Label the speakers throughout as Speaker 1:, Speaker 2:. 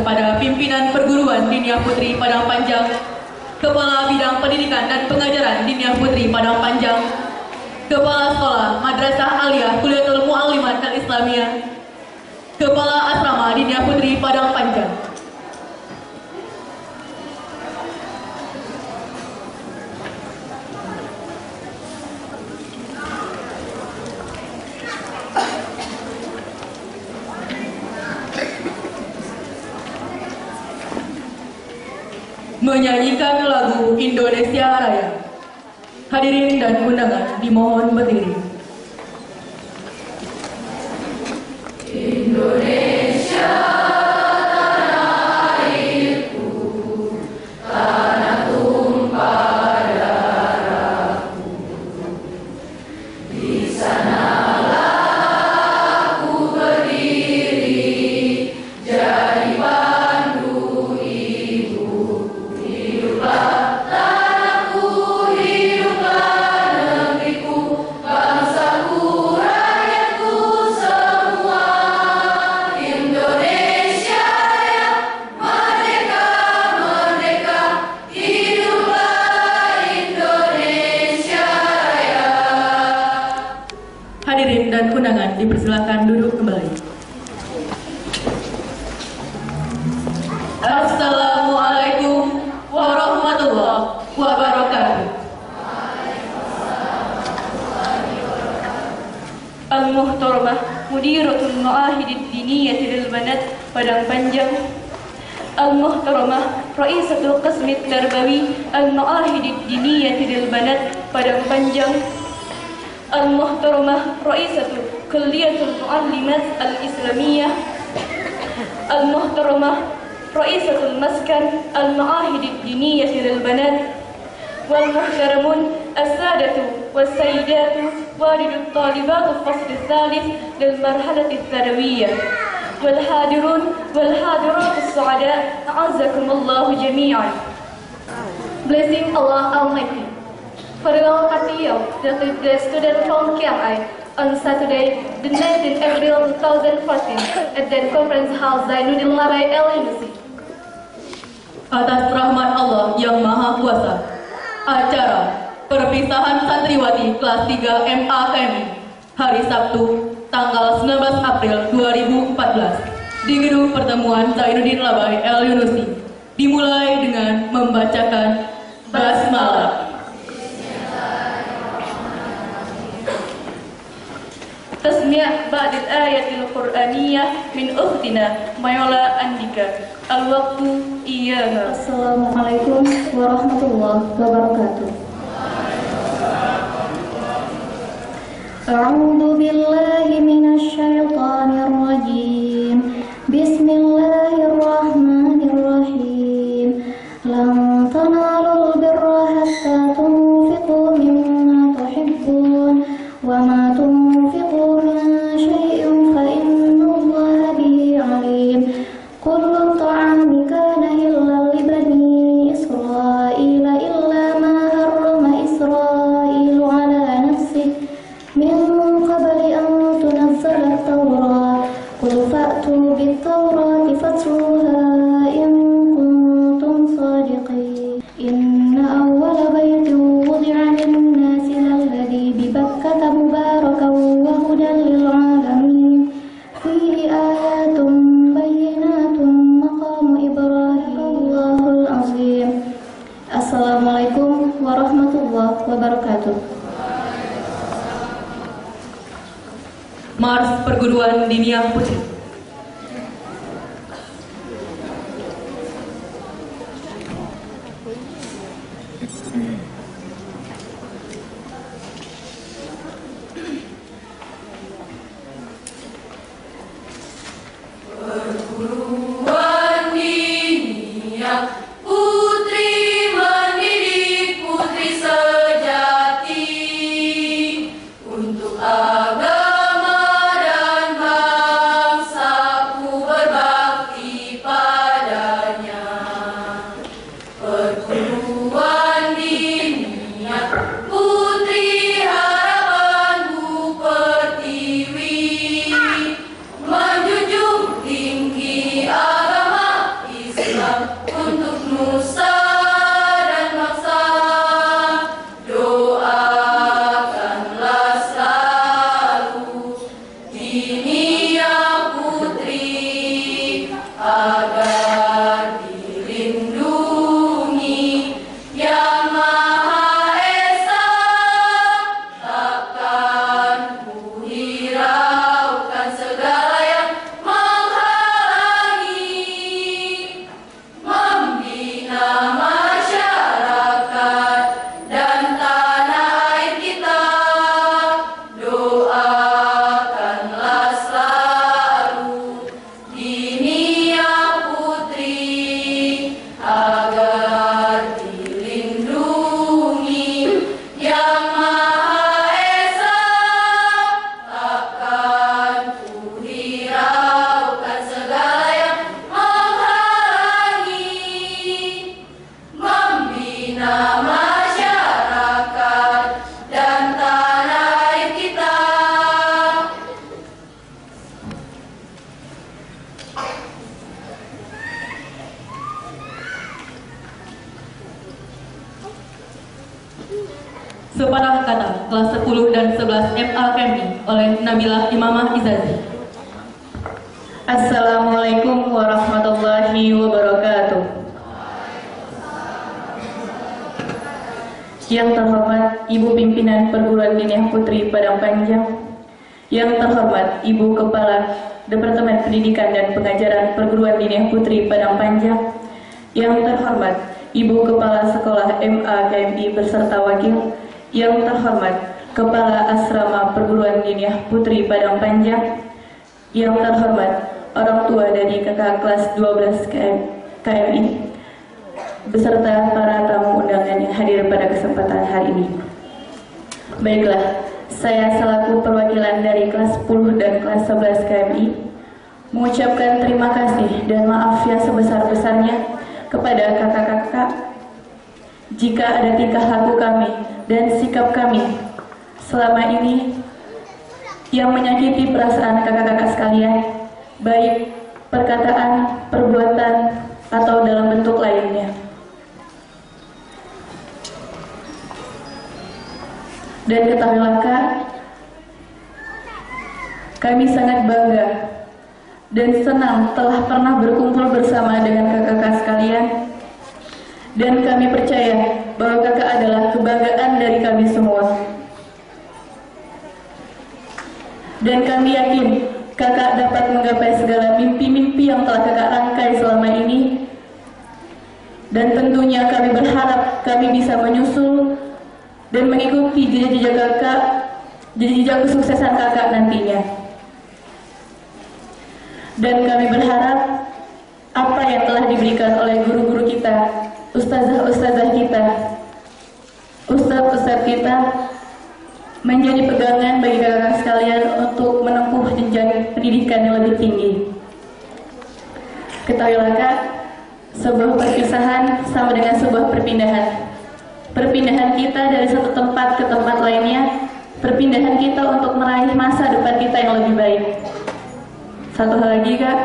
Speaker 1: kepada pimpinan perguruan Dinia Putri Padang Panjang, Kepala Bidang Pendidikan dan Pengajaran Dinia Putri Padang Panjang, Kepala Sekolah Madrasah Aliyah Kuliatul Mu'allimat Al-Islamiyah, Kepala Asrama Dinia Putri Padang Panjang. Menyanyikan lagu Indonesia Raya. Hadirin dan undangan dimohon berdiri. Indonesia dipersilakan duduk kembali. Assalamualaikum warahmatullahi wabarakatuh. Al-Muhtaramah Mudiratul Ma'ahidid Diniyati lil Banat Padang Panjang, Al-Muhtaramah Raisatul Qismit Tarbawi Al-Ma'ahidid Diniyati lil Banat Padang Panjang, Al-Muhtaramah Raisatul Kulliyatul Mu'allimat Al-Islamiyah, Al-Muhtaramah Raisatul Maskan Al-Ma'ahidid Diniyati lil Banat, wal-muhtaramun as-sadatu was-sayyidatu walidut talibatul fasl ats-tsalits lil marhalati ats-tsanawiyah, wal-hadirun wal-hadirat as-su'ada, a'azzakumullahu jami'an. Blessing Allah Almighty. For the long year, the student from KMI on Saturday, the 19th April 2014, at the Conference House Zainuddin Labai LUC. Atas rahmat Allah yang Maha Kuasa, acara perpisahan santriwati kelas 3 MA KMI hari Sabtu, tanggal 19 April 2014 di gedung pertemuan Zainuddin Labai LUC dimulai dengan membacakan basmalah. Tasmi' ba'dil ayatil Qur'aniyah min ukhtina Mayola Andika. Al-waqtu iyana.
Speaker 2: Assalamualaikum warahmatullahi wabarakatuh. A'udzu billahi minasy syaithanir rajim. Bismillahirrahmanirrahim. Lan tanalul birra hatta tunfiqu mimma tuhibbun wa ma tunfiqu min syai'in fa innallaha bihi 'alim. Kullu ta'ami kana halal li bani Israil illa ma harrama Israilu 'ala nafsihi min qabli an tunazzala at-Tawrah. Qul fa'tu bit-Tawrati fatluha in kuntum sadiqin. Inna awwala baytin wudi'a lin-nasi lalladhi bi Bakkata mubarakan wa hudan lil 'alamin. Fihi ayatun bayyinatun maqamu Ibrahim. Allahul azim. Assalamualaikum warahmatullahi wabarakatuh.
Speaker 1: Mars Perguruan Dinia Putri.
Speaker 3: Perguruan Dinia Putri mendidik putri sejati untuk agama dan bangsa.
Speaker 4: Sepatah kata kelas 10 dan 11 MA KMI oleh Nabila Imamah Izazi.
Speaker 5: Assalamualaikum warahmatullahi wabarakatuh. Yang terhormat Ibu Pimpinan Perguruan Diniah Putri Padang Panjang, yang terhormat Ibu Kepala Departemen Pendidikan dan Pengajaran Perguruan Diniah Putri Padang Panjang, yang terhormat Ibu Kepala Sekolah MA KMI beserta wakil, yang terhormat Kepala Asrama Perguruan Diniah Putri Padang Panjang, yang terhormat orang tua dari kakak kelas 12 KMI, beserta para tamu undangan yang hadir pada kesempatan hari ini. Baiklah, saya selaku perwakilan dari kelas 10 dan kelas 11 KMI mengucapkan terima kasih dan maaf yang sebesar-besarnya kepada kakak-kakak jika ada tingkah laku kami dan sikap kami selama ini yang menyakiti perasaan kakak-kakak sekalian, baik perkataan, perbuatan, atau dalam bentuk lainnya. Dan ketahuilah Kak, kami sangat bangga dan senang telah pernah berkumpul bersama dengan kakak-kakak sekalian. Dan kami percaya bahwa kakak adalah kebanggaan dari kami semua. Dan kami yakin kakak dapat menggapai segala mimpi-mimpi yang telah kakak rangkai selama ini. Dan tentunya kami berharap kami bisa menyusul dan mengikuti jejak-jejak kakak, jejak-jejak kesuksesan kakak nantinya. Dan kami berharap apa yang telah diberikan oleh guru-guru kita, ustazah-ustazah kita, ustaz-ustaz kita, menjadi pegangan bagi kakak-kakak sekalian untuk menempuh jenjang pendidikan yang lebih tinggi. Ketahuilah Kak, sebuah perpisahan sama dengan sebuah perpindahan. Perpindahan kita dari satu tempat ke tempat lainnya, perpindahan kita untuk meraih masa depan kita yang lebih baik. Satu hal lagi Kak,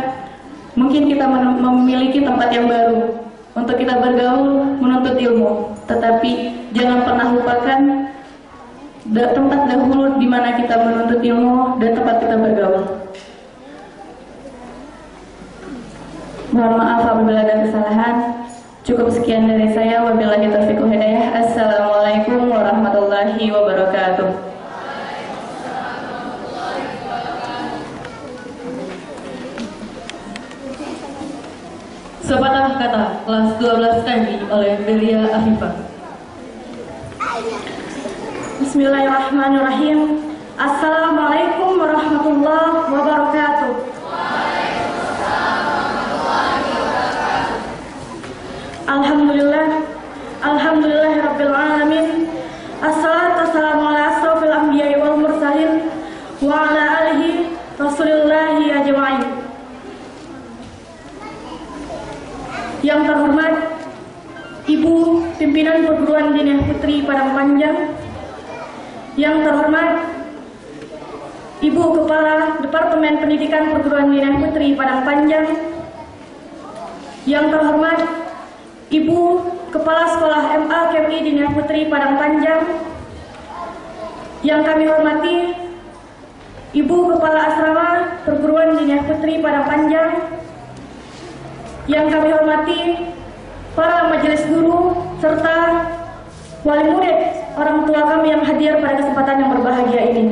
Speaker 5: mungkin kita memiliki tempat yang baru untuk kita bergaul, menuntut ilmu, tetapi jangan pernah lupakan tempat dahulu di mana kita menuntut ilmu dan tempat kita bergaul. Mohon maaf apabila ada kesalahan. Cukup sekian dari saya. Wabillahi taufiq wal hidayah. Assalamualaikum warahmatullahi wabarakatuh.
Speaker 4: Sepatah kata kelas 12 KMI oleh Belia Afifah.
Speaker 6: Bismillahirrahmanirrahim. Assalamualaikum warahmatullahi wabarakatuh. Alhamdulillahirabbil alamin. Assalatu wassalamu ala asrofil anbiya'i wal mursalin wa ala alihi rasulillahi ajma'in. Yang terhormat Ibu Pimpinan Perguruan Diniah Putri Padang Panjang, yang terhormat Ibu Kepala Departemen Pendidikan Perguruan Diniah Putri Padang Panjang, yang terhormat Ibu Kepala Sekolah MA KMI Diniah Putri Padang Panjang, yang kami hormati Ibu Kepala Asrama Perguruan Diniah Putri Padang Panjang, yang kami hormati para majelis guru serta wali murid, orang tua kami yang hadir pada kesempatan yang berbahagia ini.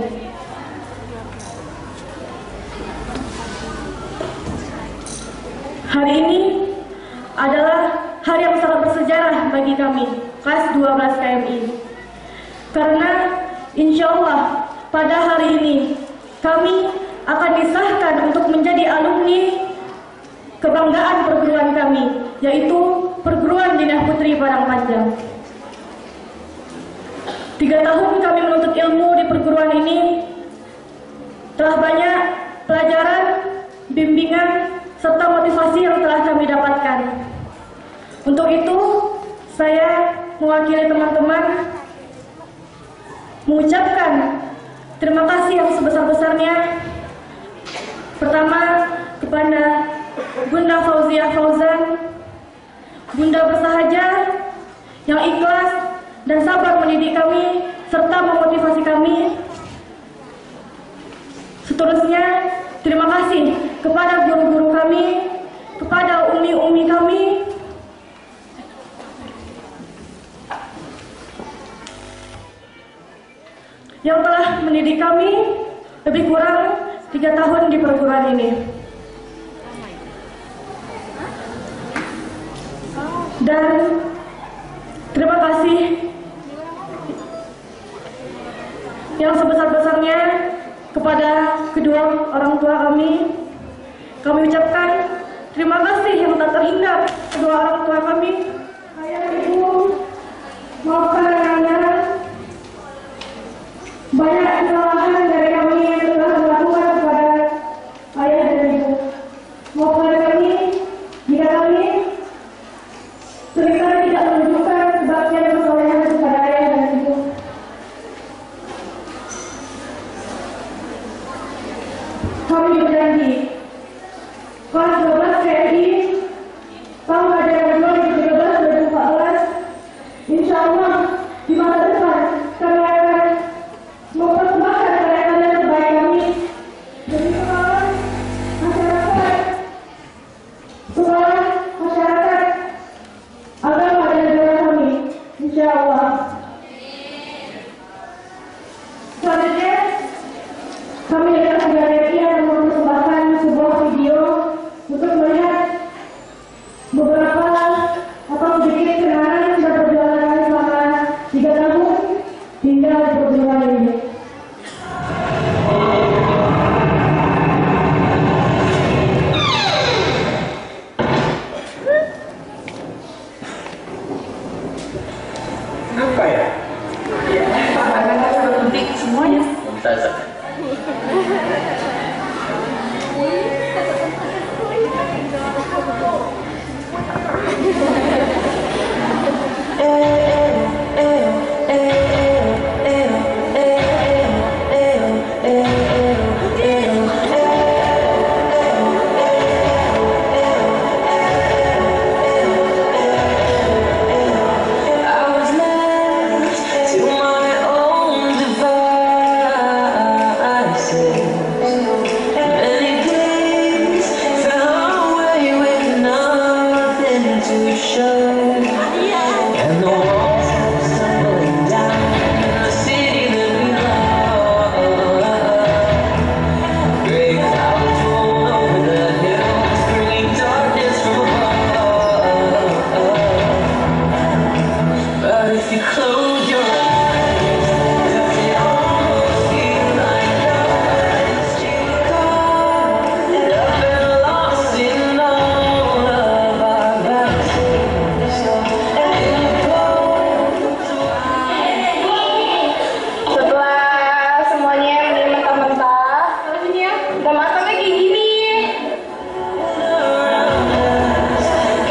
Speaker 6: Hari ini adalah hari yang sangat bersejarah bagi kami, kelas 12 KMI. Karena insya Allah pada hari ini kami akan disahkan untuk menjadi alumni kebanggaan perguruan kami, yaitu Perguruan Diniah Putri Padang Panjang. 3 tahun kami menuntut ilmu di perguruan ini, telah banyak pelajaran, bimbingan, serta motivasi yang telah kami dapatkan. Untuk itu, saya mewakili teman-teman mengucapkan terima kasih yang sebesar-besarnya. Pertama, kepada Bunda Fauziah Fauzan, Bunda bersahaja yang ikhlas dan sabar mendidik kami serta memotivasi kami. Seterusnya, terima kasih kepada guru-guru kami, kepada umi-umi kami, yang telah mendidik kami lebih kurang 3 tahun di perguruan ini. Dan terima kasih yang sebesar-besarnya kepada kedua orang tua kami. Kami ucapkan terima kasih yang tak terhingga kedua orang tua kami. Ayah, ibu, maafkan anak-anak. Banyak kesalahan dari kami yang telah dilakukan kepada ayah dan ibu. Maafkan kami jika kami seringkali tidak menunjukkan sebabnya dan kesalahan kepada ayah dan ibu. Kami berjanji kelas 12 PNI tahun ajaran 2013-2014, insya Allah di masa depan kami akan mempersembahkan karya-karya terbaik kami demi sekolah masyarakat, agama dan negara kami, insya Allah. Selanjutnya, kami dari PNI akan mempersembahkan sebuah video untuk melihat beberapa atau sedikit kenangan yang sudah berjalan selama 3 tahun tinggal di perguruan ini.
Speaker 7: Apa ya?
Speaker 4: Semuanya.
Speaker 7: Mumtazah.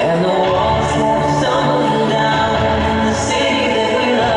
Speaker 3: And the walls have tumbled down in the city that we love.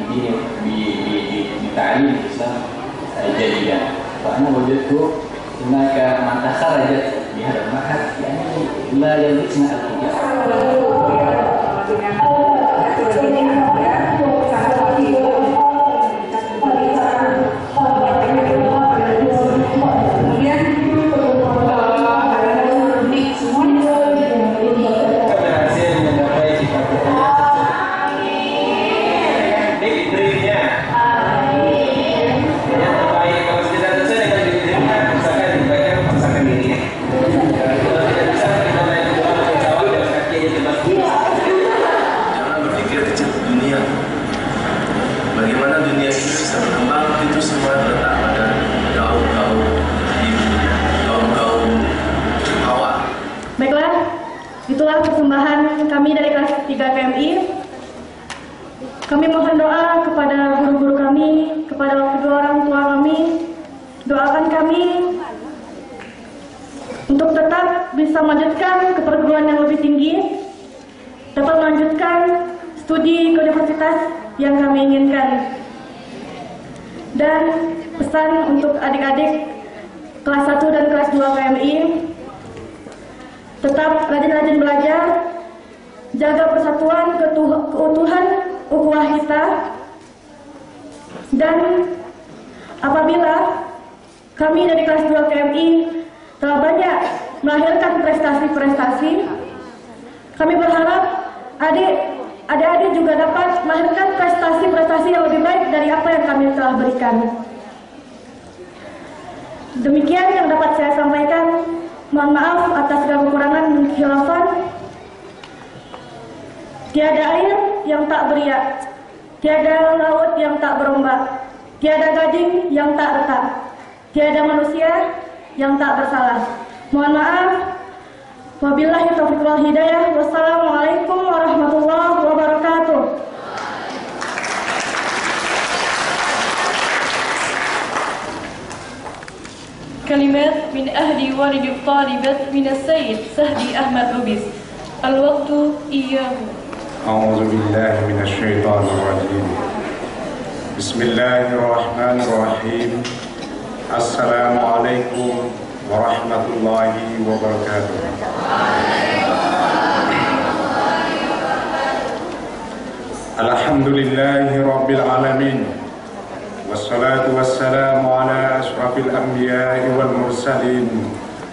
Speaker 7: di ta'lim Islam jadinya. Karena wujudku maka mata kharajat di hadap mahat yani la yalbisna al-hijab.
Speaker 6: Itulah persembahan kami dari kelas 3 KMI. Kami mohon doa kepada guru-guru kami, kepada kedua orang tua kami. Doakan kami untuk tetap bisa melanjutkan ke perguruan yang lebih tinggi, dapat melanjutkan studi ke universitas yang kami inginkan. Dan pesan untuk adik-adik kelas 1 dan kelas 2 KMI, tetap rajin-rajin belajar, jaga persatuan, keutuhan ukhuwah kita, dan apabila kami dari kelas 2 KMI telah banyak melahirkan prestasi-prestasi, kami berharap adik-adik juga dapat melahirkan prestasi-prestasi yang lebih baik dari apa yang kami telah berikan. Demikian yang dapat saya sampaikan. Mohon maaf atas segala kekurangan dan kekhilafan. Tiada air yang tak beriak, tiada laut yang tak berombak, tiada gading yang tak retak, tiada manusia yang tak bersalah. Mohon maaf. Wabillahi taufiq wal hidayah. Wassalamualaikum warahmatullahi wabarakatuh.
Speaker 1: كلمات من أهل والد الطالبة من السيد سهدي أحمد لبيس. الوقت إياه.
Speaker 8: أعوذ بالله من الشيطان الرجيم. بسم الله الرحمن الرحيم. السلام عليكم ورحمة الله وبركاته. الحمد لله رب العالمين. والصلاة والسلام على أشرف الأنبياء والمرسلين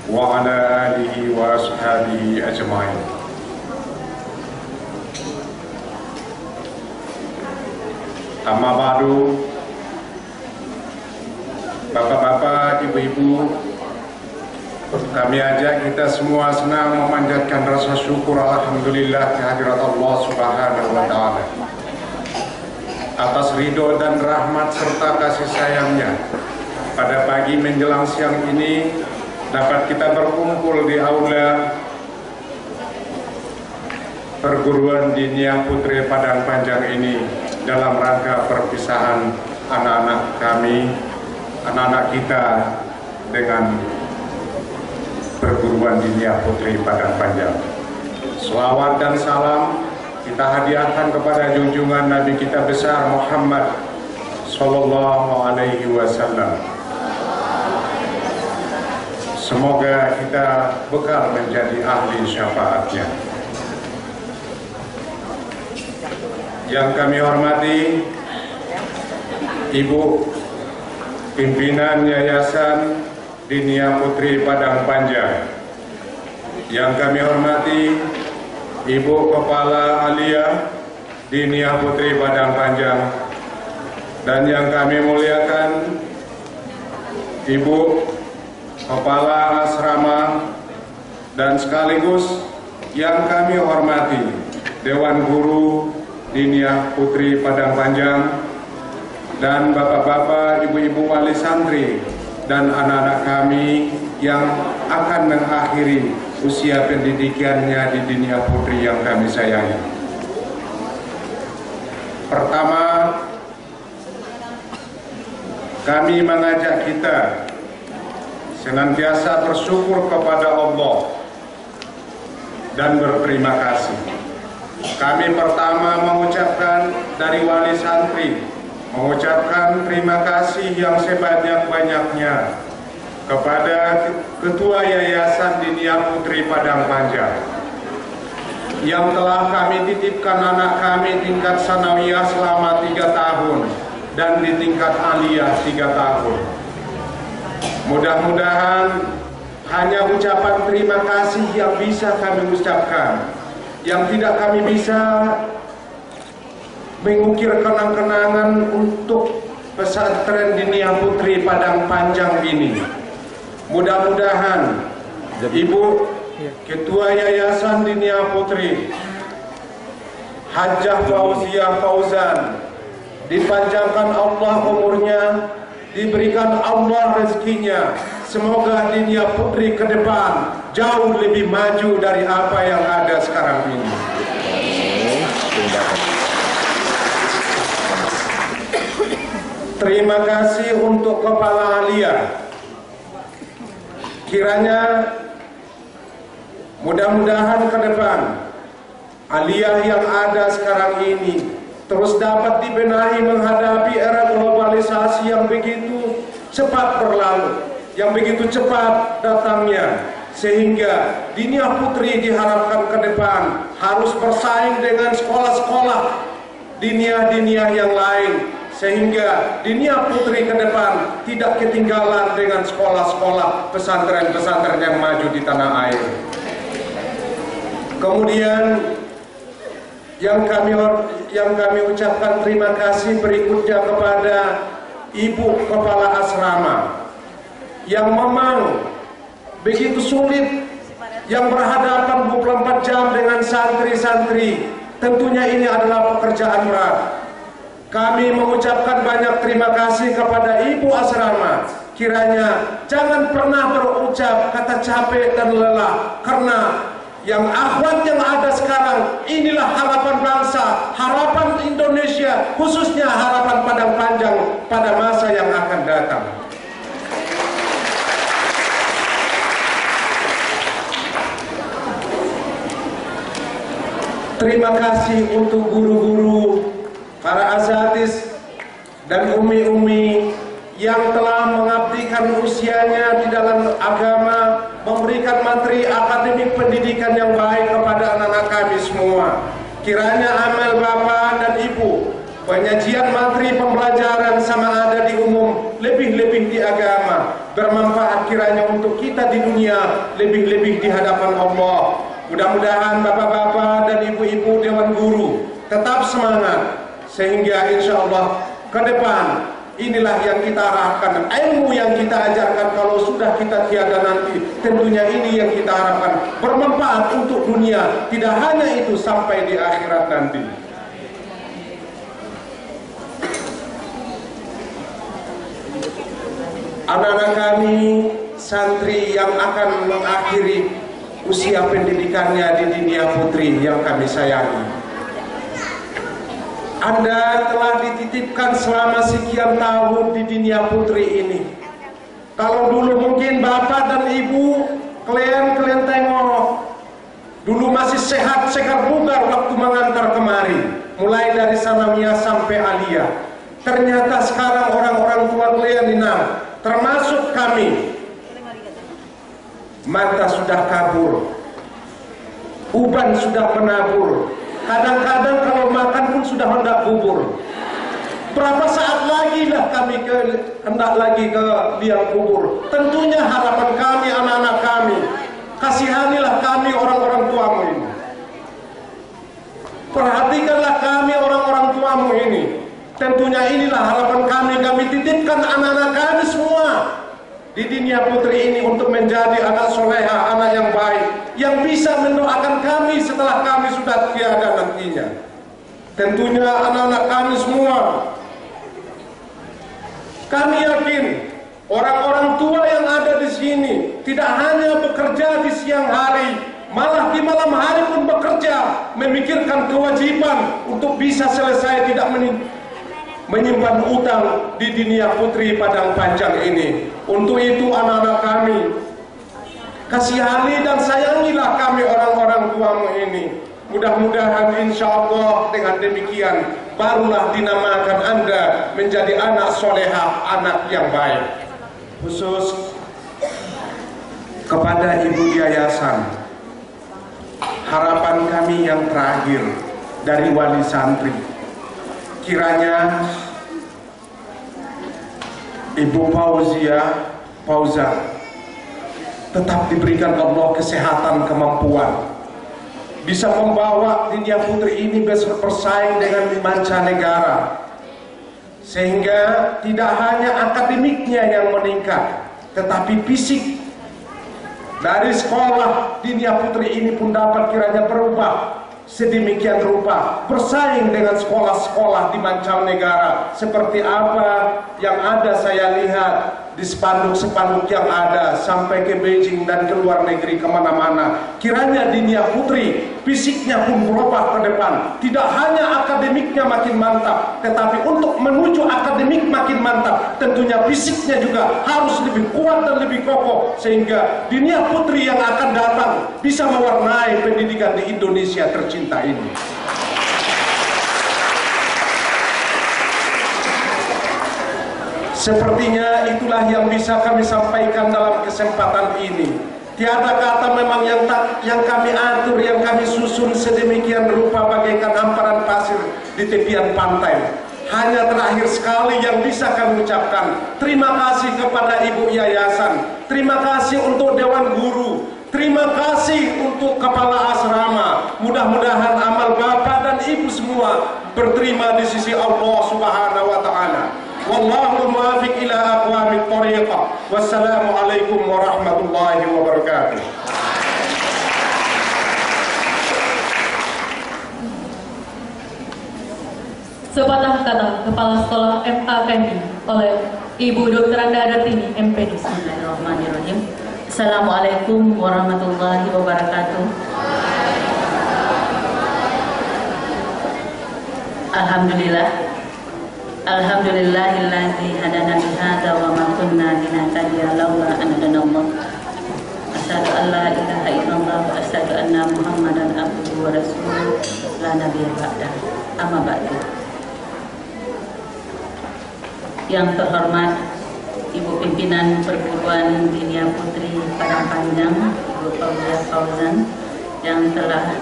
Speaker 8: وعلى آله وأصحابه أجمعين. Amma ba'du, bapak-bapak, ibu-ibu, kami ajak kita semua senang memanjatkan rasa syukur alhamdulillah kehadirat Allah Subhanahu wa Ta'ala atas ridho dan rahmat serta kasih sayangnya. Pada pagi menjelang siang ini dapat kita berkumpul di aula perguruan Diniyah Putri Padang Panjang ini dalam rangka perpisahan anak-anak kami, anak-anak kita dengan perguruan Diniyah Putri Padang Panjang. Selawat dan salam kita hadiahkan kepada junjungan Nabi kita besar Muhammad Sallallahu Alaihi Wasallam. Semoga kita bekal menjadi ahli syafaatnya. Yang kami hormati Ibu Pimpinan Yayasan Diniyah Putri Padang Panjang, yang kami hormati Ibu Kepala Aliyah Diniyah Putri Padang Panjang, dan yang kami muliakan Ibu Kepala Asrama, dan sekaligus yang kami hormati Dewan Guru Diniyah Putri Padang Panjang, dan bapak-bapak, ibu-ibu wali santri, dan anak-anak kami yang akan mengakhiri usia pendidikannya di Diniyah Putri yang kami sayangi. Pertama, kami mengajak kita senantiasa bersyukur kepada Allah dan berterima kasih kami pertama mengucapkan dari wali santri, mengucapkan terima kasih yang sebanyak-banyaknya kepada Ketua Yayasan Dinia Putri Padang Panjang yang telah kami titipkan anak kami tingkat sanawiyah selama 3 tahun dan di tingkat aliyah 3 tahun. Mudah-mudahan hanya ucapan terima kasih yang bisa kami ucapkan, yang tidak kami bisa mengukir kenang-kenangan untuk pesantren Dinia Putri Padang Panjang ini. Mudah-mudahan Ibu Ketua Yayasan Dinia Putri Hajjah Fauziah Fauzan dipanjangkan Allah umurnya, diberikan Allah rezekinya. Semoga Dinia Putri ke depan jauh lebih maju dari apa yang ada sekarang ini. Terima kasih untuk Kepala Aliyah. Kiranya mudah-mudahan ke depan aliyah yang ada sekarang ini terus dapat dibenahi menghadapi era globalisasi yang begitu cepat berlalu, yang begitu cepat datangnya, sehingga Dinia Putri diharapkan ke depan harus bersaing dengan sekolah-sekolah dinia-dinia yang lain, sehingga Dinia Putri ke depan tidak ketinggalan dengan sekolah-sekolah pesantren-pesantren yang maju di tanah air. Kemudian yang kami ucapkan terima kasih berikutnya kepada Ibu Kepala Asrama yang memang begitu sulit, yang berhadapan 24 jam dengan santri-santri. Tentunya ini adalah pekerjaan berat. Kami mengucapkan banyak terima kasih kepada Ibu Asrama. Kiranya jangan pernah berucap kata capek dan lelah, karena yang akhwat yang ada sekarang inilah harapan bangsa, harapan Indonesia, khususnya harapan Padang Panjang pada masa yang akan datang. Terima kasih untuk guru-guru, para asatidz dan umi-umi yang telah mengabdikan usianya di dalam agama, memberikan materi akademik pendidikan yang baik kepada anak-anak kami semua. Kiranya amal Bapak dan Ibu, penyajian materi pembelajaran sama ada di umum, lebih-lebih di agama, bermanfaat kiranya untuk kita di dunia, lebih-lebih di hadapan Allah. Mudah-mudahan bapak-bapak dan ibu-ibu Dewan Guru tetap semangat, sehingga insya Allah ke depan inilah yang kita harapkan. Ilmu yang kita ajarkan kalau sudah kita tiada nanti, tentunya ini yang kita harapkan bermanfaat untuk dunia, tidak hanya itu, sampai di akhirat nanti. Anak-anak kami santri yang akan mengakhiri usia pendidikannya di Dinia Putri yang kami sayangi, Anda telah dititipkan selama sekian tahun di Dinia Putri ini. Kalau dulu mungkin Bapak dan Ibu kalian tengok dulu masih sehat, segar bugar waktu mengantar kemari, mulai dari sanawiyah sampai aliyah. Ternyata sekarang orang-orang tua kalian ini, termasuk kami, mata sudah kabur, uban sudah menabur, kadang-kadang kalau makan pun sudah hendak bubur. Berapa saat lagi lah kami hendak lagi ke liang kubur. Tentunya harapan kami, anak-anak kami, kasihanilah kami orang-orang tuamu ini, perhatikanlah kami orang-orang tuamu ini. Tentunya inilah harapan kami titipkan anak-anak kami semua di Dinia Putri ini untuk menjadi anak soleha, anak yang baik, yang bisa mendoakan kami setelah kami sudah tiada nantinya. Tentunya anak-anak kami semua, kami yakin orang-orang tua yang ada di sini tidak hanya bekerja di siang hari, malah di malam hari pun bekerja, memikirkan kewajiban untuk bisa selesai, tidak menyimpan utang di Dinia Putri Padang Panjang ini. Untuk itu anak-anak kami, kasihani dan sayangilah kami orang-orang tuamu ini. Mudah-mudahan insya Allah dengan demikian barulah dinamakan Anda menjadi anak solehah, anak yang baik. Khusus kepada Ibu Yayasan, harapan kami yang terakhir dari wali santri, kiranya Ibu Fauzan tetap diberikan Allah kesehatan, kemampuan, bisa membawa Dinia Putri ini bersaing dengan mancanegara, sehingga tidak hanya akademiknya yang meningkat, tetapi fisik dari sekolah Dinia Putri ini pun dapat kiranya berubah sedemikian rupa, bersaing dengan sekolah-sekolah di mancanegara. Seperti apa yang ada saya lihat di spanduk-spanduk yang ada sampai ke Beijing dan ke luar negeri kemana-mana. Kiranya Dinia Putri fisiknya pun berubah ke depan, tidak hanya akademiknya makin mantap, tetapi untuk menuju akademik makin mantap, tentunya fisiknya juga harus lebih kuat dan lebih kokoh, sehingga Dinia Putri yang akan datang bisa mewarnai pendidikan di Indonesia tercinta ini. Sepertinya itulah yang bisa kami sampaikan dalam kesempatan ini. Tiada kata memang yang kami atur, yang kami susun sedemikian rupa bagaikan hamparan pasir di tepian pantai. Hanya terakhir sekali yang bisa kami ucapkan, terima kasih kepada Ibu Yayasan, terima kasih untuk Dewan Guru, terima kasih untuk Kepala Asrama. Mudah-mudahan amal Bapak dan Ibu semua berterima di sisi Allah Subhanahu wa Ta'ala. Wallahu muwaffiq ila aqwamit thariqah. Wassalamualaikum warahmatullahi wabarakatuh.
Speaker 4: Sepatah kata Kepala Sekolah MA KMI oleh Ibu Dr. Anda Dartini, MPD.
Speaker 9: Bismillahirrahmanirrahim. Assalamualaikum warahmatullahi wabarakatuh. Alhamdulillah. Alhamdulillahilladzi hadana li hadza wa ma kunna linahtadiya laula an hadanallah. Asyhadu an la ilaha illallah wa asyhadu anna Muhammadan abduhu wa rasuluh la nabiyya ba'dah. Amma ba'du. Yang terhormat Ibu Pimpinan Perguruan Dinia Putri Padang Panjang, Ibu Fauzan, yang telah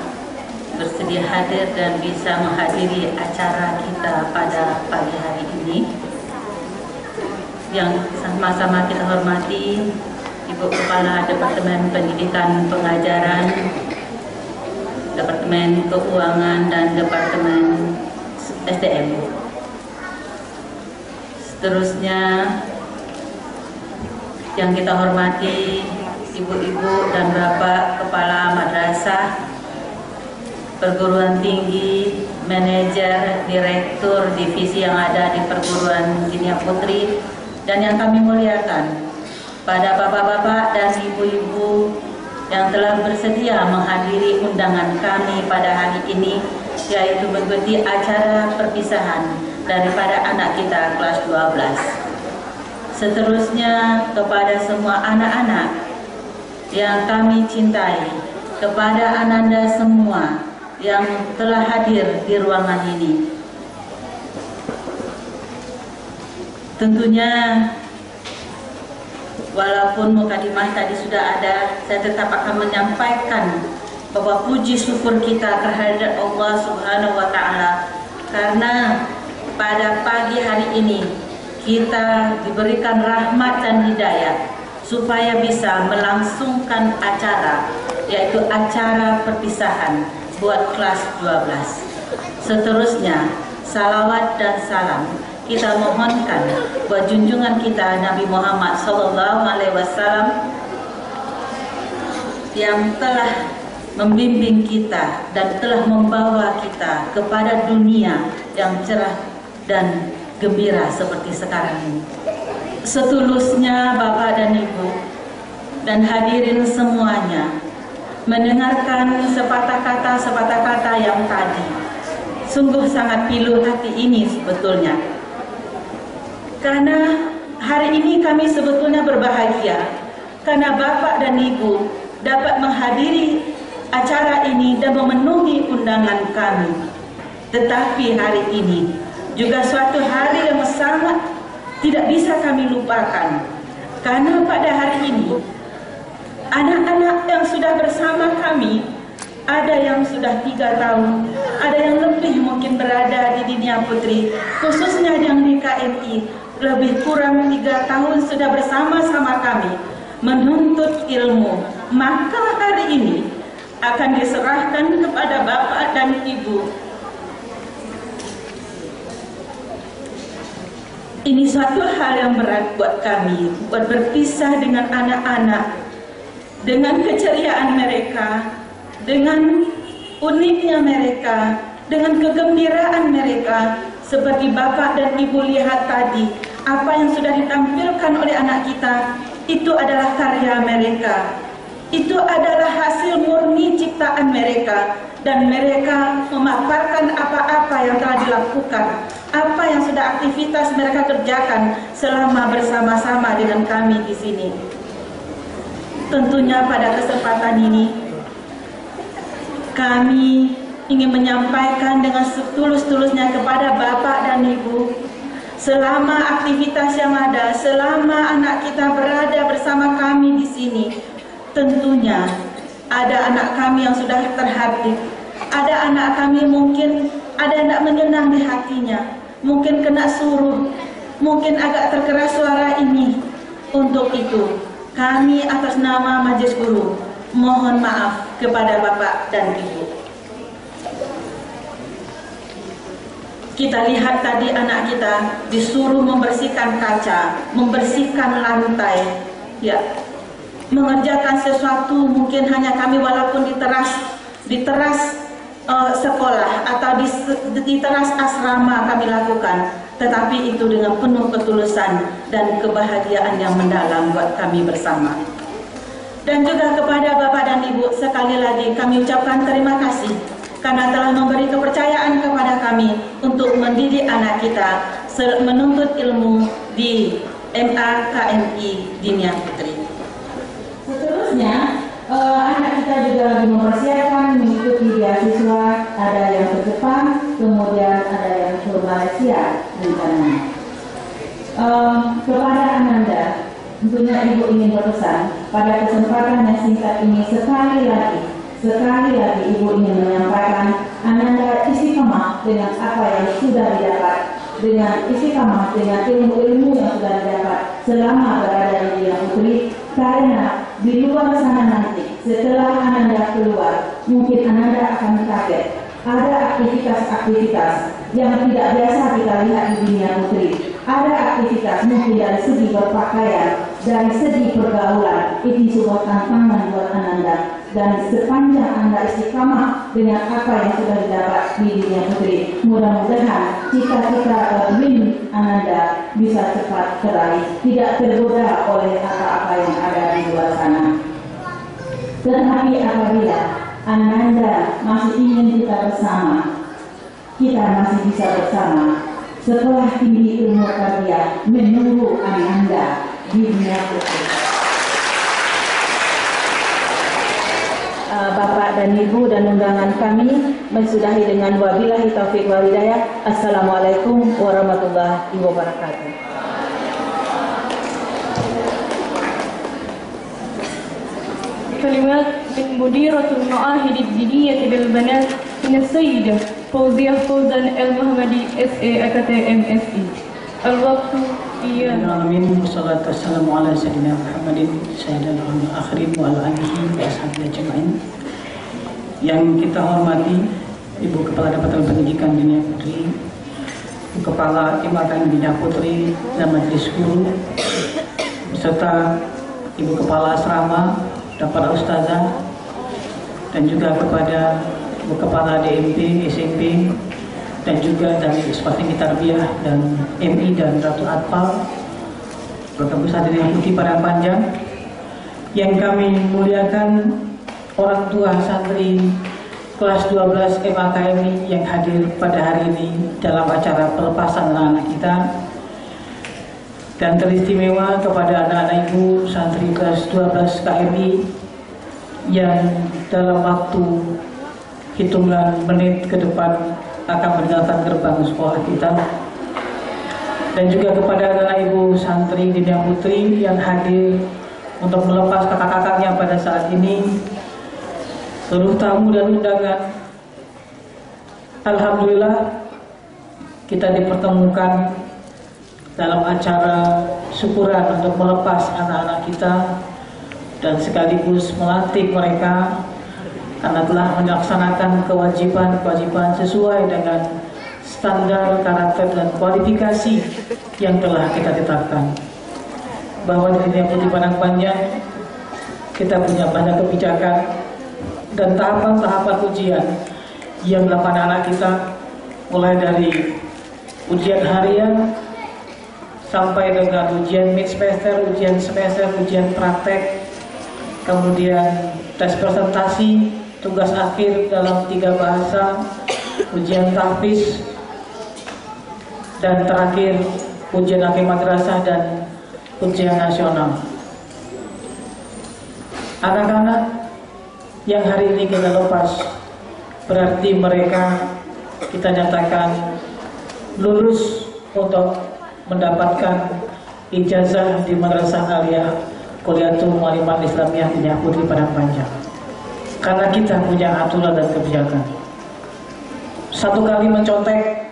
Speaker 9: bersedia hadir dan bisa menghadiri acara kita pada pagi hari ini. Yang sama-sama kita hormati Ibu Kepala Departemen Pendidikan Pengajaran, Departemen Keuangan, dan Departemen SDM. Seterusnya yang kita hormati Ibu-ibu dan Bapak Kepala Madrasah, perguruan tinggi, manajer, direktur divisi yang ada di perguruan Dinia Putri, dan yang kami muliakan pada bapak-bapak dan ibu-ibu yang telah bersedia menghadiri undangan kami pada hari ini, yaitu mengikuti acara perpisahan daripada anak kita kelas 12. Seterusnya kepada semua anak-anak yang kami cintai, kepada ananda semua yang telah hadir di ruangan ini. Tentunya walaupun mukadimah tadi sudah ada, saya tetap akan menyampaikan bahwa puji syukur kita terhadap Allah Subhanahu wa Ta'ala, karena pada pagi hari ini kita diberikan rahmat dan hidayah supaya bisa melangsungkan acara, yaitu acara perpisahan buat kelas 12. Seterusnya, salawat dan salam kita mohonkan buat junjungan kita Nabi Muhammad SAW yang telah membimbing kita dan telah membawa kita kepada dunia yang cerah dan gembira seperti sekarang ini. Setulusnya Bapak dan Ibu dan hadirin semuanya, mendengarkan sepatah kata yang tadi, sungguh sangat pilu hati ini sebetulnya. Karena hari ini kami sebetulnya berbahagia karena Bapak dan Ibu dapat menghadiri acara ini dan memenuhi undangan kami. Tetapi hari ini juga suatu hari yang sangat tidak bisa kami lupakan, karena pada hari ini anak-anak yang sudah bersama kami, ada yang sudah 3 tahun, ada yang lebih mungkin berada di Dinia Putri, khususnya yang di KMI, lebih kurang 3 tahun sudah bersama-sama kami menuntut ilmu. Maka hari ini akan diserahkan kepada Bapak dan Ibu. Ini suatu hal yang berat buat kami, buat berpisah dengan anak-anak, dengan keceriaan mereka, dengan uniknya mereka, dengan kegembiraan mereka. Seperti Bapak dan Ibu lihat tadi, apa yang sudah ditampilkan oleh anak kita, itu adalah karya mereka. Itu adalah hasil murni ciptaan mereka. Dan mereka memaparkan apa-apa yang telah dilakukan, apa yang sudah aktivitas mereka kerjakan selama bersama-sama dengan kami di sini. Tentunya pada kesempatan ini, kami ingin menyampaikan dengan setulus-tulusnya kepada Bapak dan Ibu, selama aktivitas yang ada, selama anak kita berada bersama kami di sini, tentunya ada anak kami yang sudah terhati, ada anak kami mungkin ada yang tidak menyenang di hatinya, mungkin kena suruh, mungkin agak terkeras suara ini. Untuk itu, kami atas nama Majelis Guru mohon maaf kepada Bapak dan Ibu. Kita lihat tadi anak kita disuruh membersihkan kaca, membersihkan lantai, ya, mengerjakan sesuatu. Mungkin hanya kami walaupun di teras sekolah atau di teras asrama kami lakukan, tetapi itu dengan penuh ketulusan dan kebahagiaan yang mendalam buat kami bersama. Dan juga kepada Bapak dan Ibu, sekali lagi kami ucapkan terima kasih karena telah memberi kepercayaan kepada kami untuk mendidik anak kita menuntut ilmu di MA KMI Dinia Putri. Seterusnya, anak kita juga lagi mempersiapkan mengikuti beasiswa, ada yang ke Jepang, kemudian ada yang ke Malaysia rencananya. Kepada Ananda, tentunya Ibu ingin berpesan pada kesempatan yang singkat ini, sekali lagi Ibu ingin menyampaikan Ananda istiqamah dengan apa yang sudah didapat, dengan istiqamah dengan ilmu-ilmu yang sudah didapat selama berada di Dinia Putri, karena di luar sana nanti setelah Ananda keluar, mungkin Ananda akan kaget ada aktivitas-aktivitas yang tidak biasa kita lihat di Dinia Putri. Ada aktivitas mungkin dari segi berpakaian, dari segi pergaulan, ini sebuah tantangan buat Ananda. Dan sepanjang Anda istiqamah dengan apa yang sudah didapat di Dinia Putri, mudah-mudahan cita-cita mimpi Ananda bisa cepat teraih, tidak tergoda oleh apa-apa yang ada di luar sana. Tetapi apabila Ananda masih ingin kita bersama, kita masih bisa bersama. Sekolah Tinggi Ilmu Tarbiyah menunggu Ananda di Dinia Putri. Bapak dan Ibu dan undangan kami mensudahi dengan wabillahi taufiq wal hidayah. Assalamualaikum warahmatullahi wabarakatuh.
Speaker 1: كلمات من مديرة المعاهد الدينية للبنات من السيدة فوزية فوزان المحمدي SA أكتم SE. الوقت إياه.
Speaker 10: Amin. Wassalatu wassalamu ala sayyidina Muhammadin sayyidil akhirin wa ala alihi wa ashabihi ajma'in. Yang kita hormati Ibu Kepala Dapatan Pendidikan Dinia Putri, Ibu Kepala MAKMI Dinia Putri dan Majelis Guru, beserta Ibu Kepala Asrama, Para Ustazah, dan juga kepada Ibu Kepala DMP, SMP, dan juga dari Sekolah Tinggi Tarbiyah dan MI dan Ratu Atfal, Bapak Ustaz Dinia Putri Padang Panjang, yang kami muliakan orang tua santri kelas 12 MAKMI yang hadir pada hari ini dalam acara pelepasan anak-anak kita, dan teristimewa kepada anak-anak ibu santri kelas 12 KMI yang dalam waktu hitungan menit ke depan akan meninggalkan gerbang sekolah kita. Dan juga kepada anak ibu santri Dinia Putri yang hadir untuk melepas kakak-kakaknya pada saat ini, seluruh tamu dan undangan, alhamdulillah kita dipertemukan dalam acara syukuran untuk melepas anak-anak kita dan sekaligus melantik mereka karena telah melaksanakan kewajiban-kewajiban sesuai dengan standar karakter dan kualifikasi yang telah kita tetapkan. Bahwa di Dinia Putri Padang Panjang kita punya banyak kebijakan dan tahapan-tahapan ujian yang dilakukan anak kita, mulai dari ujian harian sampai dengan ujian mid semester, ujian semester, ujian praktek, kemudian tes presentasi, tugas akhir dalam 3 bahasa, ujian tahfiz, dan terakhir ujian akhir madrasah dan ujian nasional. Anak-anak yang hari ini kita lepas berarti mereka kita nyatakan lulus untuk mendapatkan ijazah di Madrasah Aliyah Kuliatul Mu'allimat Islamiyah Dinia Putri Padang Panjang. Karena kita punya aturan dan kebijakan. Satu kali mencontek,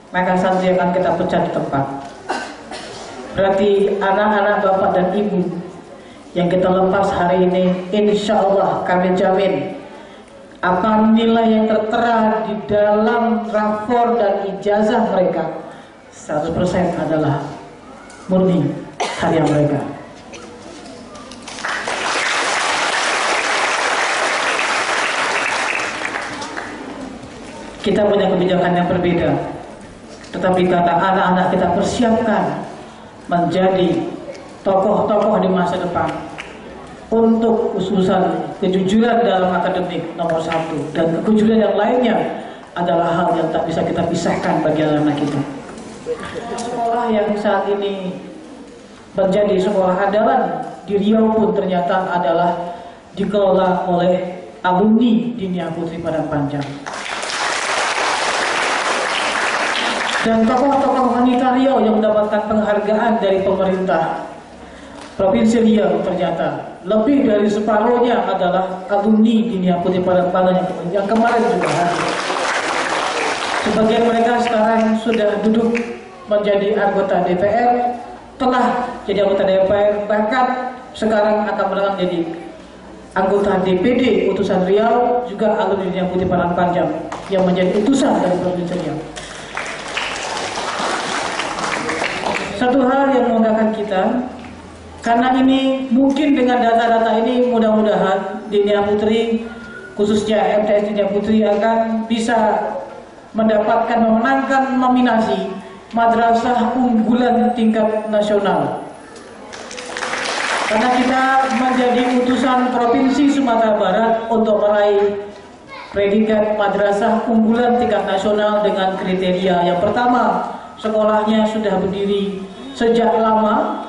Speaker 10: maka santri akan kita pecat di tempat. Berarti anak-anak bapak dan ibu yang kita lepas hari ini, insya Allah kami jamin apa nilai yang tertera di dalam rapor dan ijazah mereka 100% adalah murni karya mereka. Kita punya kebijakan yang berbeda, tetapi kata anak-anak kita persiapkan menjadi tokoh-tokoh di masa depan untuk khususan kejujuran dalam akademik nomor 1, dan kejujuran yang lainnya adalah hal yang tak bisa kita pisahkan bagi anak-anak kita. Sekolah yang saat ini menjadi sekolah andalan di Riau pun ternyata adalah dikelola oleh alumni Dinia Putri Padang Panjang. Dan tokoh-tokoh wanita Riau yang mendapatkan penghargaan dari pemerintah Provinsi Riau ternyata lebih dari separuhnya adalah alumni Dinia Putri Padang Panjang yang kemarin juga hadir. Sebagian mereka sekarang sudah duduk menjadi anggota DPR, telah jadi anggota DPR, bahkan sekarang akan menjadi anggota DPD utusan Riau, juga alumni Dinia Putri Padang Panjang yang menjadi utusan dari Provinsi Riau. Satu hal yang membanggakan kita, karena ini mungkin dengan data-data ini mudah-mudahan Dinia Putri, khususnya MTS Dinia Putri akan bisa mendapatkan memenangkan nominasi Madrasah Unggulan Tingkat Nasional. Karena kita menjadi utusan Provinsi Sumatera Barat untuk meraih predikat Madrasah Unggulan Tingkat Nasional dengan kriteria yang pertama, sekolahnya sudah berdiri sejak lama.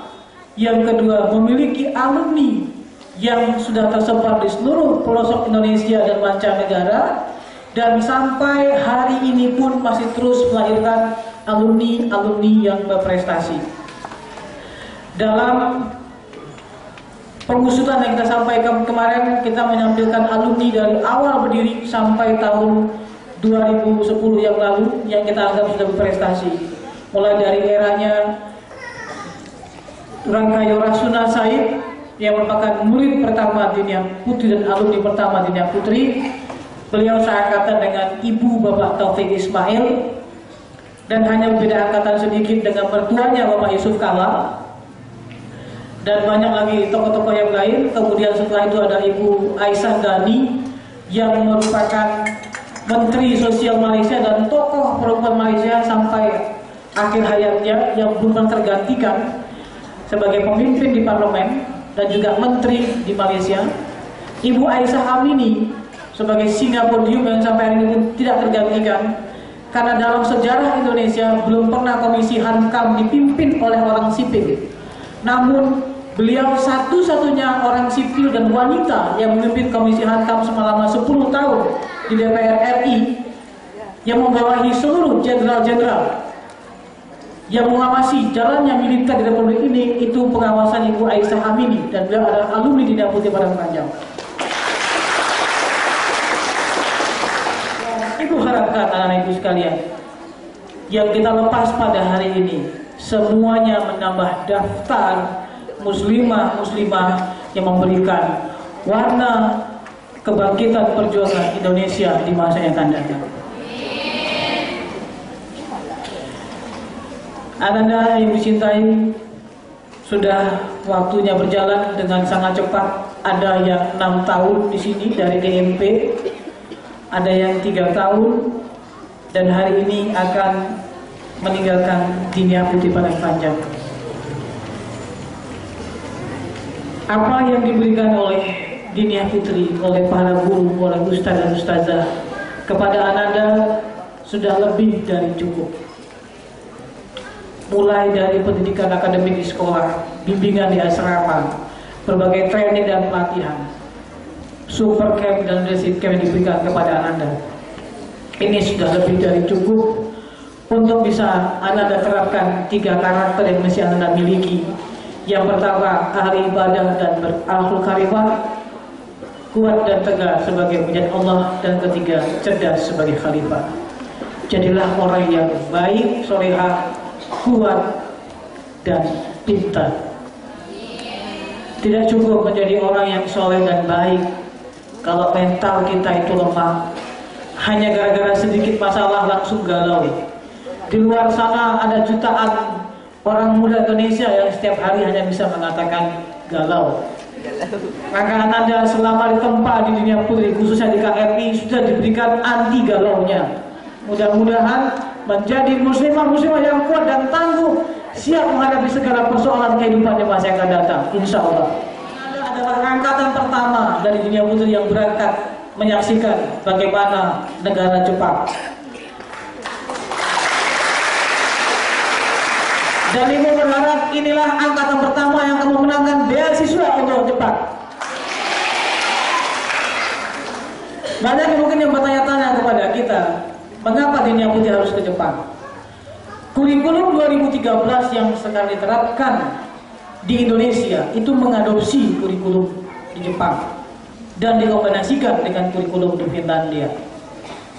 Speaker 10: Yang kedua, memiliki alumni yang sudah tersebar di seluruh pelosok Indonesia dan mancanegara, dan sampai hari ini pun masih terus melahirkan alumni-alumni yang berprestasi. Dalam pengusutan yang kita sampaikan kemarin, kita menampilkan alumni dari awal berdiri sampai tahun 2010 yang lalu yang kita anggap sudah berprestasi. Mulai dari eranya Rangkayo Rasuna Said yang merupakan murid pertama Dinia Putri dan alumni pertama Dinia Putri. Beliau seangkatan dengan ibu Bapak Taufik Ismail, dan hanya berbeda angkatan sedikit dengan mertuanya Bapak Yusuf Kala, dan banyak lagi tokoh-tokoh yang lain. Kemudian setelah itu ada Ibu Aisyah Gani yang merupakan Menteri Sosial Malaysia dan tokoh perempuan Malaysia sampai akhir hayatnya yang belum tergantikan sebagai pemimpin di parlemen dan juga menteri di Malaysia. Ibu Aisyah Amini sebagai singa podium yang sampai hari ini pun tidak tergantikan, karena dalam sejarah Indonesia belum pernah Komisi Hankam dipimpin oleh orang sipil. Namun Beliau satu-satunya orang sipil dan wanita yang memimpin Komisi Hankam selama 10 tahun di DPR RI, yang membawahi seluruh jenderal-jenderal yang mengawasi jalannya militer di Republik ini. Itu pengawasan Ibu Aisyah Amini, dan beliau adalah alumni Dinas Putri Padang Panjang. Ibu harapkan anak-anak ibu sekalian, yang kita lepas pada hari ini semuanya menambah daftar muslimah-muslimah yang memberikan warna kebangkitan perjuangan Indonesia di masa yang akan datang. Ananda yang dicintai, sudah waktunya berjalan dengan sangat cepat. Ada yang 6 tahun di sini dari DMP, ada yang 3 tahun, dan hari ini akan meninggalkan dunia Putri Padang Panjang. Apa yang diberikan oleh Dinia Putri, oleh para guru, oleh ustaz dan ustazah kepada Ananda sudah lebih dari cukup. Mulai dari pendidikan akademik di sekolah, bimbingan di asrama, berbagai training dan pelatihan, super camp dan leadership camp yang diberikan kepada Ananda, ini sudah lebih dari cukup untuk bisa Ananda terapkan 3 karakter yang mesti Ananda miliki. Yang pertama, ahli ibadah dan berakhlak karimah, kuat dan tegar sebagai penjaga Allah, dan ketiga, cerdas sebagai khalifah. Jadilah orang yang baik, solehah, kuat, dan pintar. Tidak cukup menjadi orang yang soleh dan baik kalau mental kita itu lemah. Hanya gara-gara sedikit masalah langsung galau. Di luar sana ada jutaan orang muda Indonesia yang setiap hari hanya bisa mengatakan galau. Maka Ananda selama ditempa di dunia putri, khususnya di KRI, sudah diberikan anti galaunya. Mudah-mudahan menjadi muslimah-muslimah yang kuat dan tangguh, siap menghadapi segala persoalan kehidupan di masa yang akan datang, insya Allah. Ananda adalah angkatan pertama dari dunia putri yang berangkat menyaksikan bagaimana negara Jepang. Dan ibu berharap inilah angkatan pertama yang akan memenangkan beasiswa untuk Jepang. Banyak mungkin yang bertanya-tanya kepada kita, mengapa Dinia Putri harus ke Jepang? Kurikulum 2013 yang sekarang diterapkan di Indonesia itu mengadopsi kurikulum di Jepang dan dikombinasikan dengan kurikulum di Finlandia.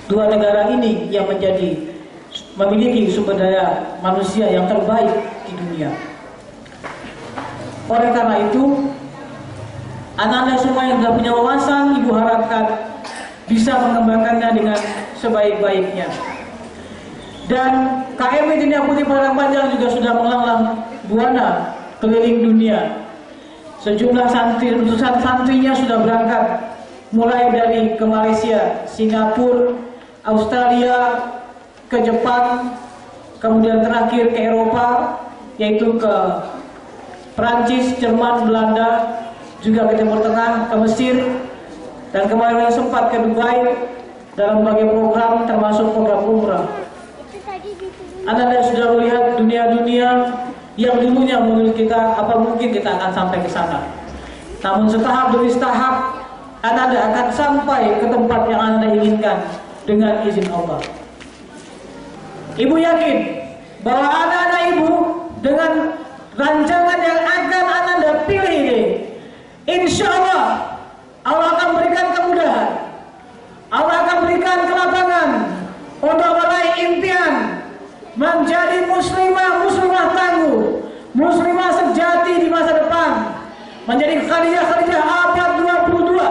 Speaker 10: 2 negara ini yang memiliki sumber daya manusia yang terbaik di dunia. Oleh karena itu, anak-anak semua yang sudah punya wawasan, ibu harapkan bisa mengembangkannya dengan sebaik-baiknya. Dan KMI Dinia Putri Padang Panjang juga sudah melanglang buana keliling dunia. Sejumlah santrinya sudah berangkat mulai dari ke Malaysia, Singapura, Australia, ke Jepang, kemudian terakhir ke Eropa, yaitu ke Prancis, Jerman, Belanda, juga ke Timur Tengah, ke Mesir, dan kemarin sempat ke Dubai dalam berbagai program termasuk program umrah. Anda sudah melihat dunia-dunia yang dulunya menurut kita apa mungkin kita akan sampai ke sana. Namun setahap demi setahap Anda akan sampai ke tempat yang Anda inginkan dengan izin Allah. Ibu yakin bahwa anak-anak ibu dengan rancangan yang akan Anda pilih ini, insya Allah Allah akan berikan kemudahan, Allah akan berikan kelapangan untuk meraih impian menjadi muslimah tangguh, muslimah sejati di masa depan, menjadi Khadijah abad 22.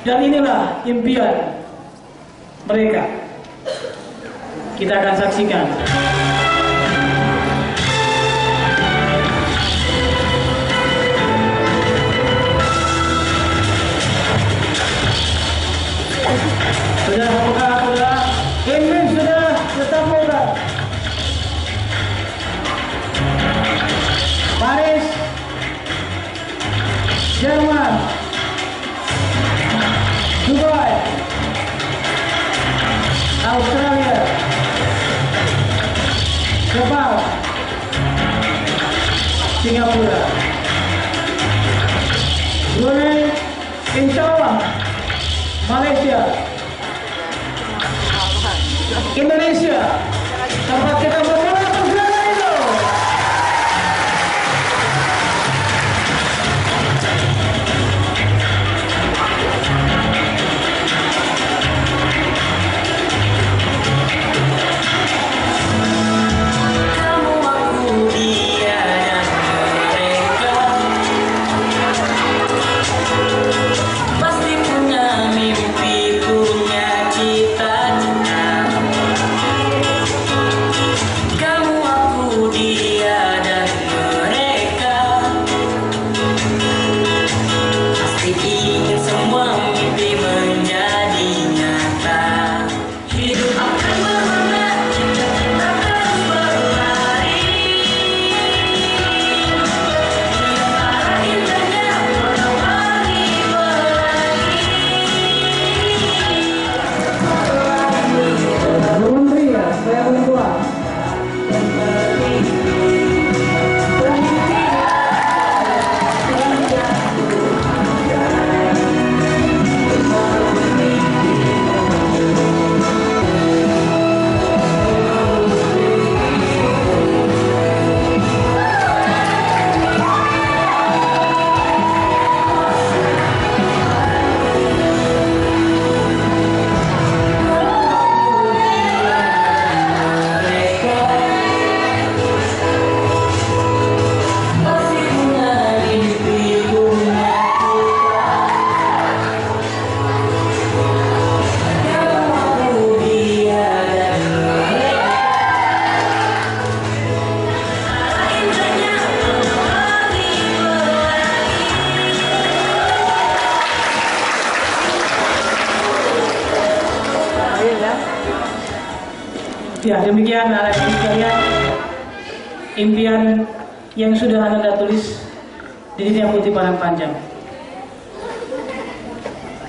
Speaker 10: Dan inilah impian mereka. Kita akan saksikan. Sudah buka, sudah. Inggris sudah tetap buka. Paris, Jerman, Dubai, Australia, Jepang, Singapura. Brunei, insya Allah, Malaysia, Indonesia, tempat kita berdoa bersama itu.
Speaker 11: Kamu, aku, dia dan mereka pasti punya mimpi, punya cita-cita. Kamu, aku, dia dan mereka pasti ingin semua mimpi menjadi nyata. Hidup akan berwarna, cita-cita terus berlari. Antara indahnya warna-warni
Speaker 10: Burung pria, saya perempuan.
Speaker 11: pasti punya mimpi, punya cita. Kamu, aku, dia dan mereka antara indahnya warna-warni
Speaker 10: Ya, demikian anak-anak sekalian, impian yang sudah Anda tulis di Diniyah Putri Padang Panjang.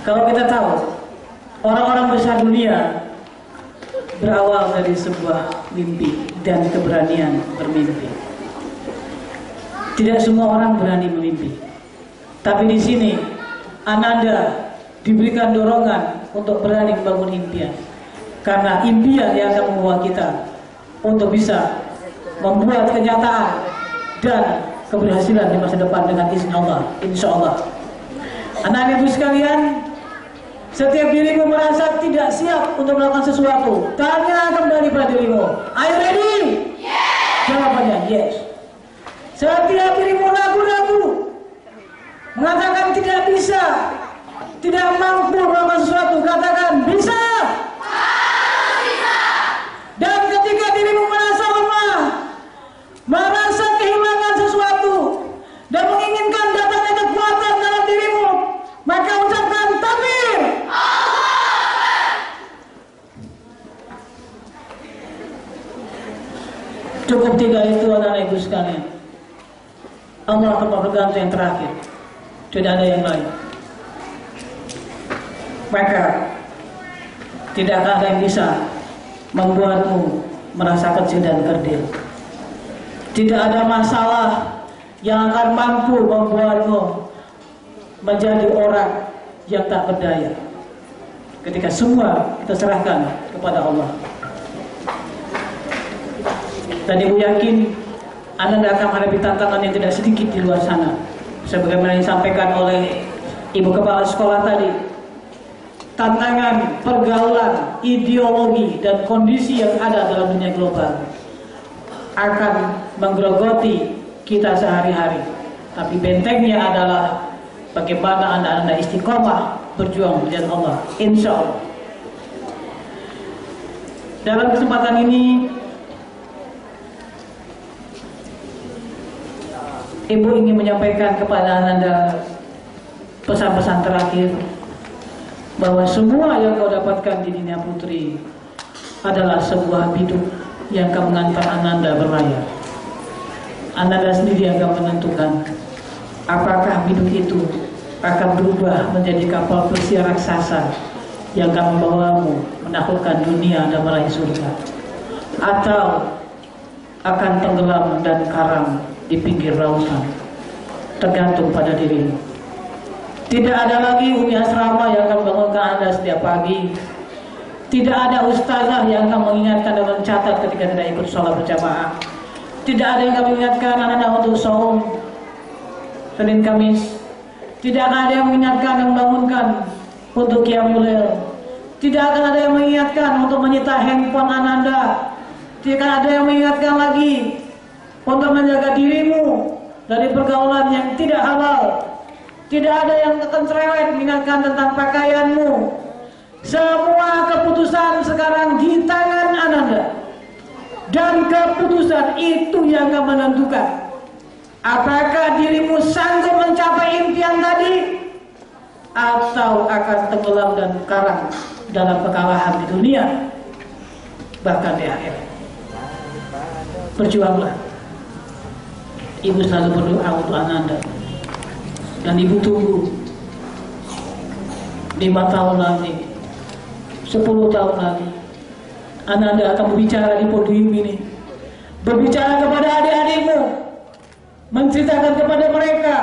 Speaker 10: Kalau kita tahu, orang-orang besar dunia berawal dari sebuah mimpi dan keberanian bermimpi. Tidak semua orang berani memimpi, tapi di sini Ananda diberikan dorongan untuk berani membangun impian. Karena impian yang akan membawa kita untuk bisa membuat kenyataan dan keberhasilan di masa depan dengan izin Allah, insya Allah. Anak-anak ibu sekalian, setiap dirimu merasa tidak siap untuk melakukan sesuatu, tanya kembali pada dirimu, are you ready? Yes. Jawabannya yes. Setiap dirimu ragu-ragu, mengatakan tidak bisa, tidak mampu melakukan sesuatu, katakan bisa. Dan ketika dirimu merasa lemah, merasa kehilangan sesuatu, dan menginginkan datangnya kekuatan dalam dirimu, maka ucapkan takbir. Cukup tiga itu anak-anak ibu sekalian. Allah tempat bergantung yang terakhir, tidak ada yang lain. Maka tidak ada yang bisa membuatmu merasa kecil dan kerdil. Tidak ada masalah yang akan mampu membuatmu menjadi orang yang tak berdaya ketika semua kita serahkan kepada Allah. Dan ibu yakin Anda akan menghadapi tantangan yang tidak sedikit di luar sana, sebagaimana yang disampaikan oleh ibu kepala sekolah tadi. Tantangan pergaulan, ideologi, dan kondisi yang ada dalam dunia global akan menggerogoti kita sehari-hari. Tapi bentengnya adalah bagaimana Anda istiqomah berjuang di jalan Allah, insya Allah. Dalam kesempatan ini, Ibu ingin menyampaikan kepada Anda pesan-pesan terakhir, bahwa semua yang kau dapatkan di Diniyah Putri adalah sebuah biduk yang akan mengantar Ananda berlayar. Ananda sendiri yang akan menentukan apakah biduk itu akan berubah menjadi kapal pesiar raksasa yang akan membawamu menaklukkan dunia dan meraih surga, atau akan tenggelam dan karam di pinggir lautan. Tergantung pada dirimu. Tidak ada lagi umi asrama yang akan bangunkan Anda setiap pagi. Tidak ada ustazah yang akan mengingatkan dan mencatat ketika tidak ikut sholat berjamaah. Tidak ada yang akan mengingatkan anak-anak untuk saum Senin Kamis. Tidak akan ada yang mengingatkan dan membangunkan untuk qiyamul lail. Tidak akan ada yang mengingatkan untuk menyita handphone Anda. Tidak ada yang mengingatkan lagi untuk menjaga dirimu dari pergaulan yang tidak halal. Tidak ada yang akan cerewet mengingatkan tentang pakaianmu. Semua keputusan sekarang di tangan Anda. Dan keputusan itu yang akan menentukan apakah dirimu sanggup mencapai impian tadi atau akan tenggelam dan karang dalam kekalahan di dunia, bahkan di akhirat. Berjuanglah. Ibu selalu berdoa untuk Anda. Dan ibu tunggu 5 tahun lagi, 10 tahun lagi, Anda akan berbicara di podium ini, berbicara kepada adik-adikmu, menceritakan kepada mereka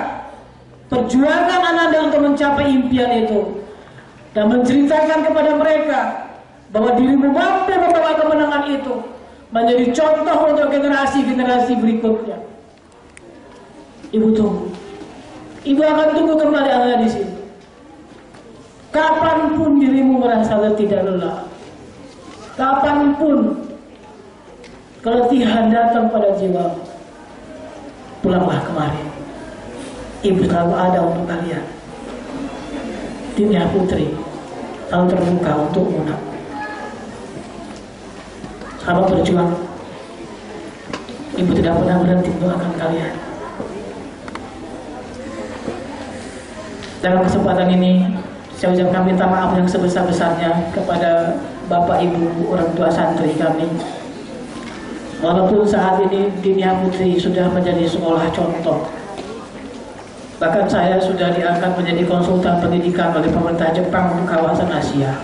Speaker 10: perjuangan Anda untuk mencapai impian itu, dan menceritakan kepada mereka bahwa dirimu mampu membawa kemenangan itu menjadi contoh untuk generasi-generasi berikutnya. Ibu tunggu. Ibu akan tunggu kembali Anda di sini. Kapanpun dirimu merasa letih dan lelah, kapanpun keletihan datang pada jiwa, pulanglah kemari. Ibu selalu ada untuk kalian. Dinia Putri selalu terbuka untukmu, nak. Selamat berjuang. Ibu tidak pernah berhenti mendoakan kalian. Dalam kesempatan ini, saya ucapkan minta maaf yang sebesar-besarnya kepada Bapak Ibu orang tua santri kami. Walaupun saat ini Dinia Putri sudah menjadi sekolah contoh, bahkan saya sudah diangkat menjadi konsultan pendidikan oleh pemerintah Jepang untuk kawasan Asia.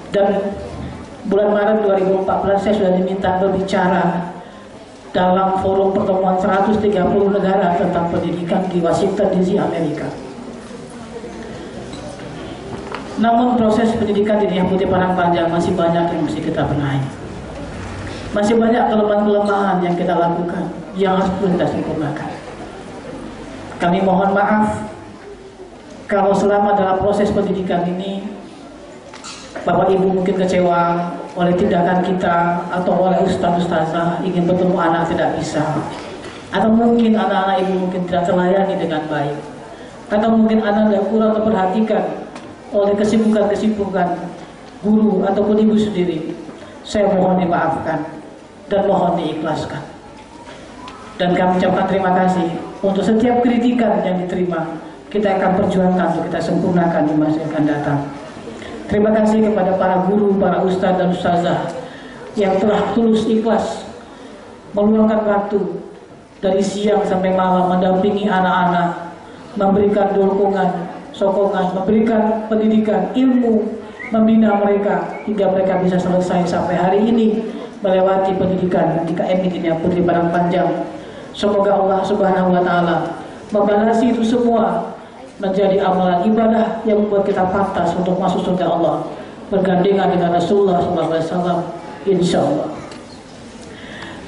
Speaker 10: Dan bulan Maret 2014 saya sudah diminta berbicara dalam forum pertemuan 130 negara tentang pendidikan di Washington DC, Amerika. Namun proses pendidikan di Dinia Putri Padang Panjang masih banyak yang mesti kita benahi. Masih banyak kelemahan-kelemahan yang kita lakukan, yang harus kita sempurnakan. Kami mohon maaf kalau selama dalam proses pendidikan ini Bapak Ibu mungkin kecewa oleh tindakan kita, atau oleh ustaz-ustazah ingin bertemu anak tidak bisa, atau mungkin anak-anak ibu mungkin tidak terlayani dengan baik, atau mungkin anak yang kurang terperhatikan oleh kesibukan-kesibukan guru ataupun ibu sendiri. Saya mohon dimaafkan dan mohon diikhlaskan. Dan kami ucapkan terima kasih untuk setiap kritikan yang diterima. Kita akan perjuangkan untuk kita sempurnakan di masa yang akan datang. Terima kasih kepada para guru, para ustadz dan ustazah yang telah tulus ikhlas meluangkan waktu dari siang sampai malam mendampingi anak-anak, memberikan dukungan, sokongan, memberikan pendidikan, ilmu, membina mereka hingga mereka bisa selesai sampai hari ini melewati pendidikan di KMI Dinia Putri Padang Panjang. Semoga Allah Subhanahu wa Ta'ala membalasi itu semua menjadi amalan ibadah yang membuat kita pantas untuk masuk surga Allah bergandengan dengan Rasulullah SAW, insya Allah.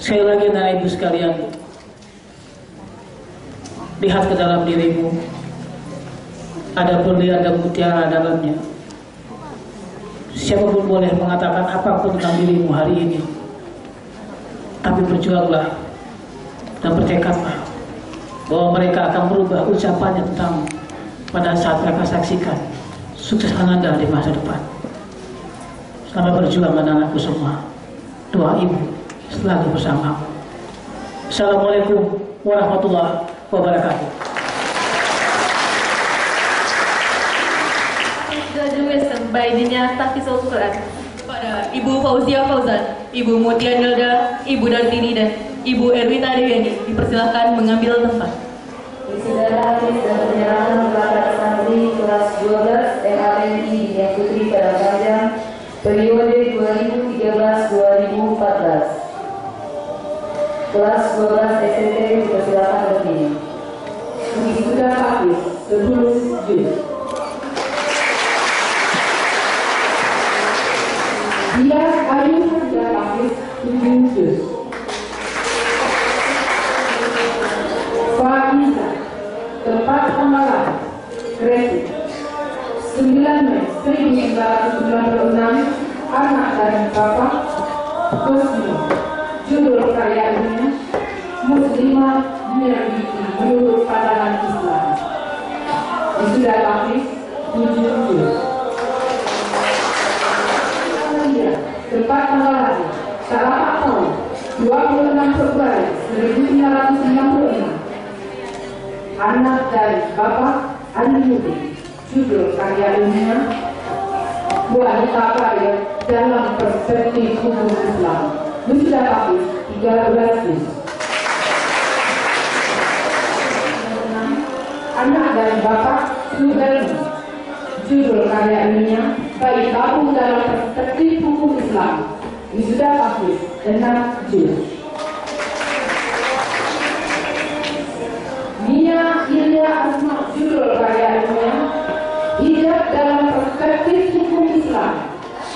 Speaker 10: Sekali lagi anak ibu sekalian, lihat ke dalam dirimu, ada berlian dan mutiara dalamnya. Siapapun boleh mengatakan apapun tentang dirimu hari ini, tapi berjuanglah dan bertekadlah bahwa mereka akan merubah ucapannya tentang pada saat mereka saksikan sukses Anda di masa depan. Selamat berjuang anak-anakku semua. Doa ibu selalu bersama. Assalamualaikum warahmatullahi wabarakatuh.
Speaker 1: Graduation by Dinia Tahfizul Quran pada Ibu Fauzia Fauzan, Ibu Mutia Nilda, Ibu Dartini dan Ibu Erwita Dewiani dipersilakan mengambil tempat.
Speaker 12: Saudara dan penyerahan kepada santri kelas 12 MAPI Dinia Putri Padang Panjang periode 2013-2014. Kelas 12 SMP dipersilakan berdiri. Wisuda Hafiz 10 juz. Dia Ayu Wisuda Hafiz 7 juz. Faiza tempat pengalaman Kreti 9 Mei 1996, anak dari bapak Kusmi. Judul karyanya Muslimah Menyelidiki Menurut Pandangan Islam. Wisuda Hafiz 7 juz. Tempat pengalaman Salamat tahun 26 Februari 1996, anak dari bapak Andi. Judul karya ilmiah Wanita Karir dalam Perspektif Hukum Islam. Wisuda Hafiz 13 juz. Anak dari bapak Suhermi. Judul karya ilmiah Bayi Tabung dalam Perspektif Hukum Islam. Wisuda Hafiz 6 juz. Mia Ilya Asma. Judul karya ilmiah Hijab dalam Perspektif Hukum Islam.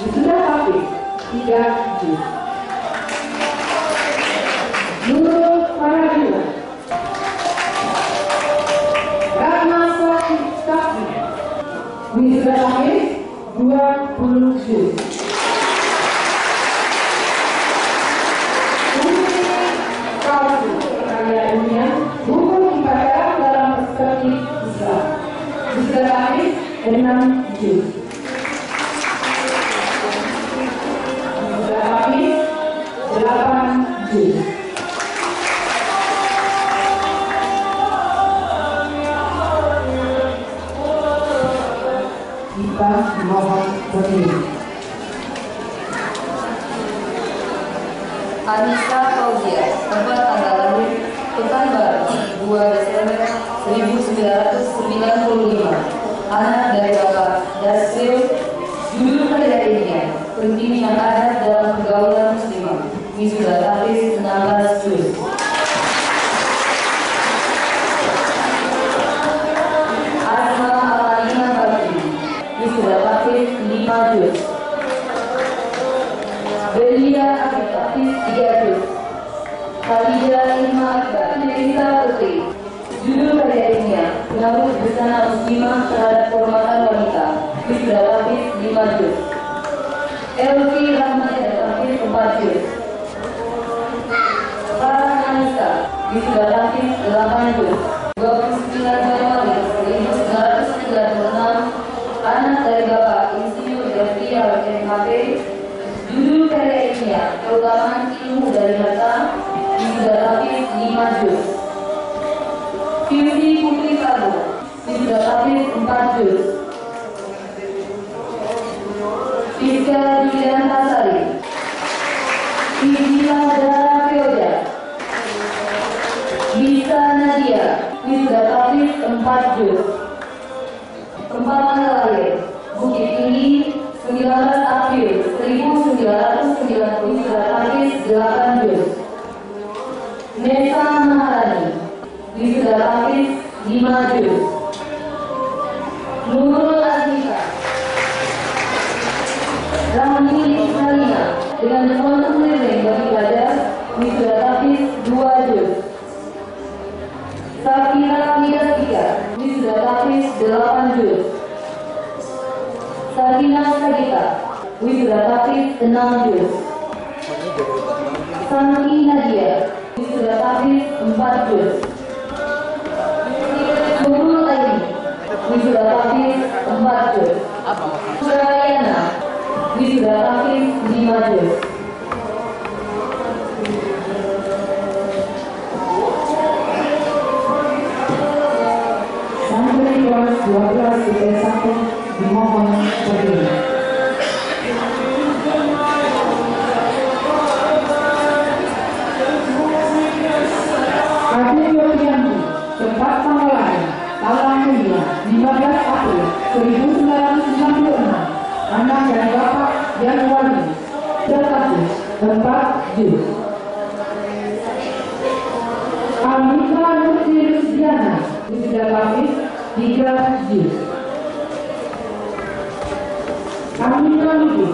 Speaker 12: Wisuda Hafiz 3 juz. Nurul Farahila. Ratna Sakti. Wisuda Hafiz 20 juz. Karya ilmiah Hukum Ibadah dalam Perspektif Islam. Wisuda Hafiz 6 juz. Wisuda Hafiz 8 juz. Kita mohon berdiri.
Speaker 13: Anissa Fauzia, tempat tanggal lahir Pekanbaru 2 Desember 1995, anak dari bapak Dasril. Judul karya ilmiah Pendidikan Adat dalam Pergaulan Muslimah. Wisuda Hafiz 16 juz. Asma Amalina Bakri. Wisuda Hafiz 5 juz. Belia Hafiz 3 juz. Khadijah Ilma Akbar Nisa Putri. Judul karya ilmiah Pengaruh Busana Muslimah terhadap Kehormatan Wanita. Wisuda Hafiz 5 juz. Elvi Rahmat Hafiz 4 juz. Farah Anissa. Wisuda Hafiz 8 juz. 29 Januari 1996, anak dari bapak Insinyur Defrial MHP. Judul karya ilmiah Keutamaan Ilmu dari Harta. Wisuda Hafiz 5 juz. Fitri Putri Prabu. Wisuda Hafiz 4 juz. Fiska Julian Pasari. Izila Dara Feoda. Bisa Nadia. Wisuda Hafiz 4 juz. Tempat tanggal lahir Bukit Tinggi 19 April 1990. Wisuda Hafiz 8 juz. Nesa Maharani. Wisuda Hafiz 5 juz. Nurul Azika. Rahmi Ismalina dengan quantum learning bagi pelajar. Wisuda Hafiz 2 juz. Sakina Miastika. Wisuda Hafiz 8 juz. Sakina Sagita. Wisuda Hafiz 6 juz. Sanki Nadia. Wisuda Hafiz 4 juz. Nurul Aini. Wisuda Hafiz 4 juz. Surayana. Wisuda Hafiz 5 juz.
Speaker 12: Santri kelas 12 IPS 1 dimohon berdiri. Adi Yogianti, tempat tanggal lahir Talang Mulia 15 April 1996, anak dari bapak Januari. Terkasih 4 juz. Amita Nurti Rusdiana. Wisuda 3 juz. Aminah Lubis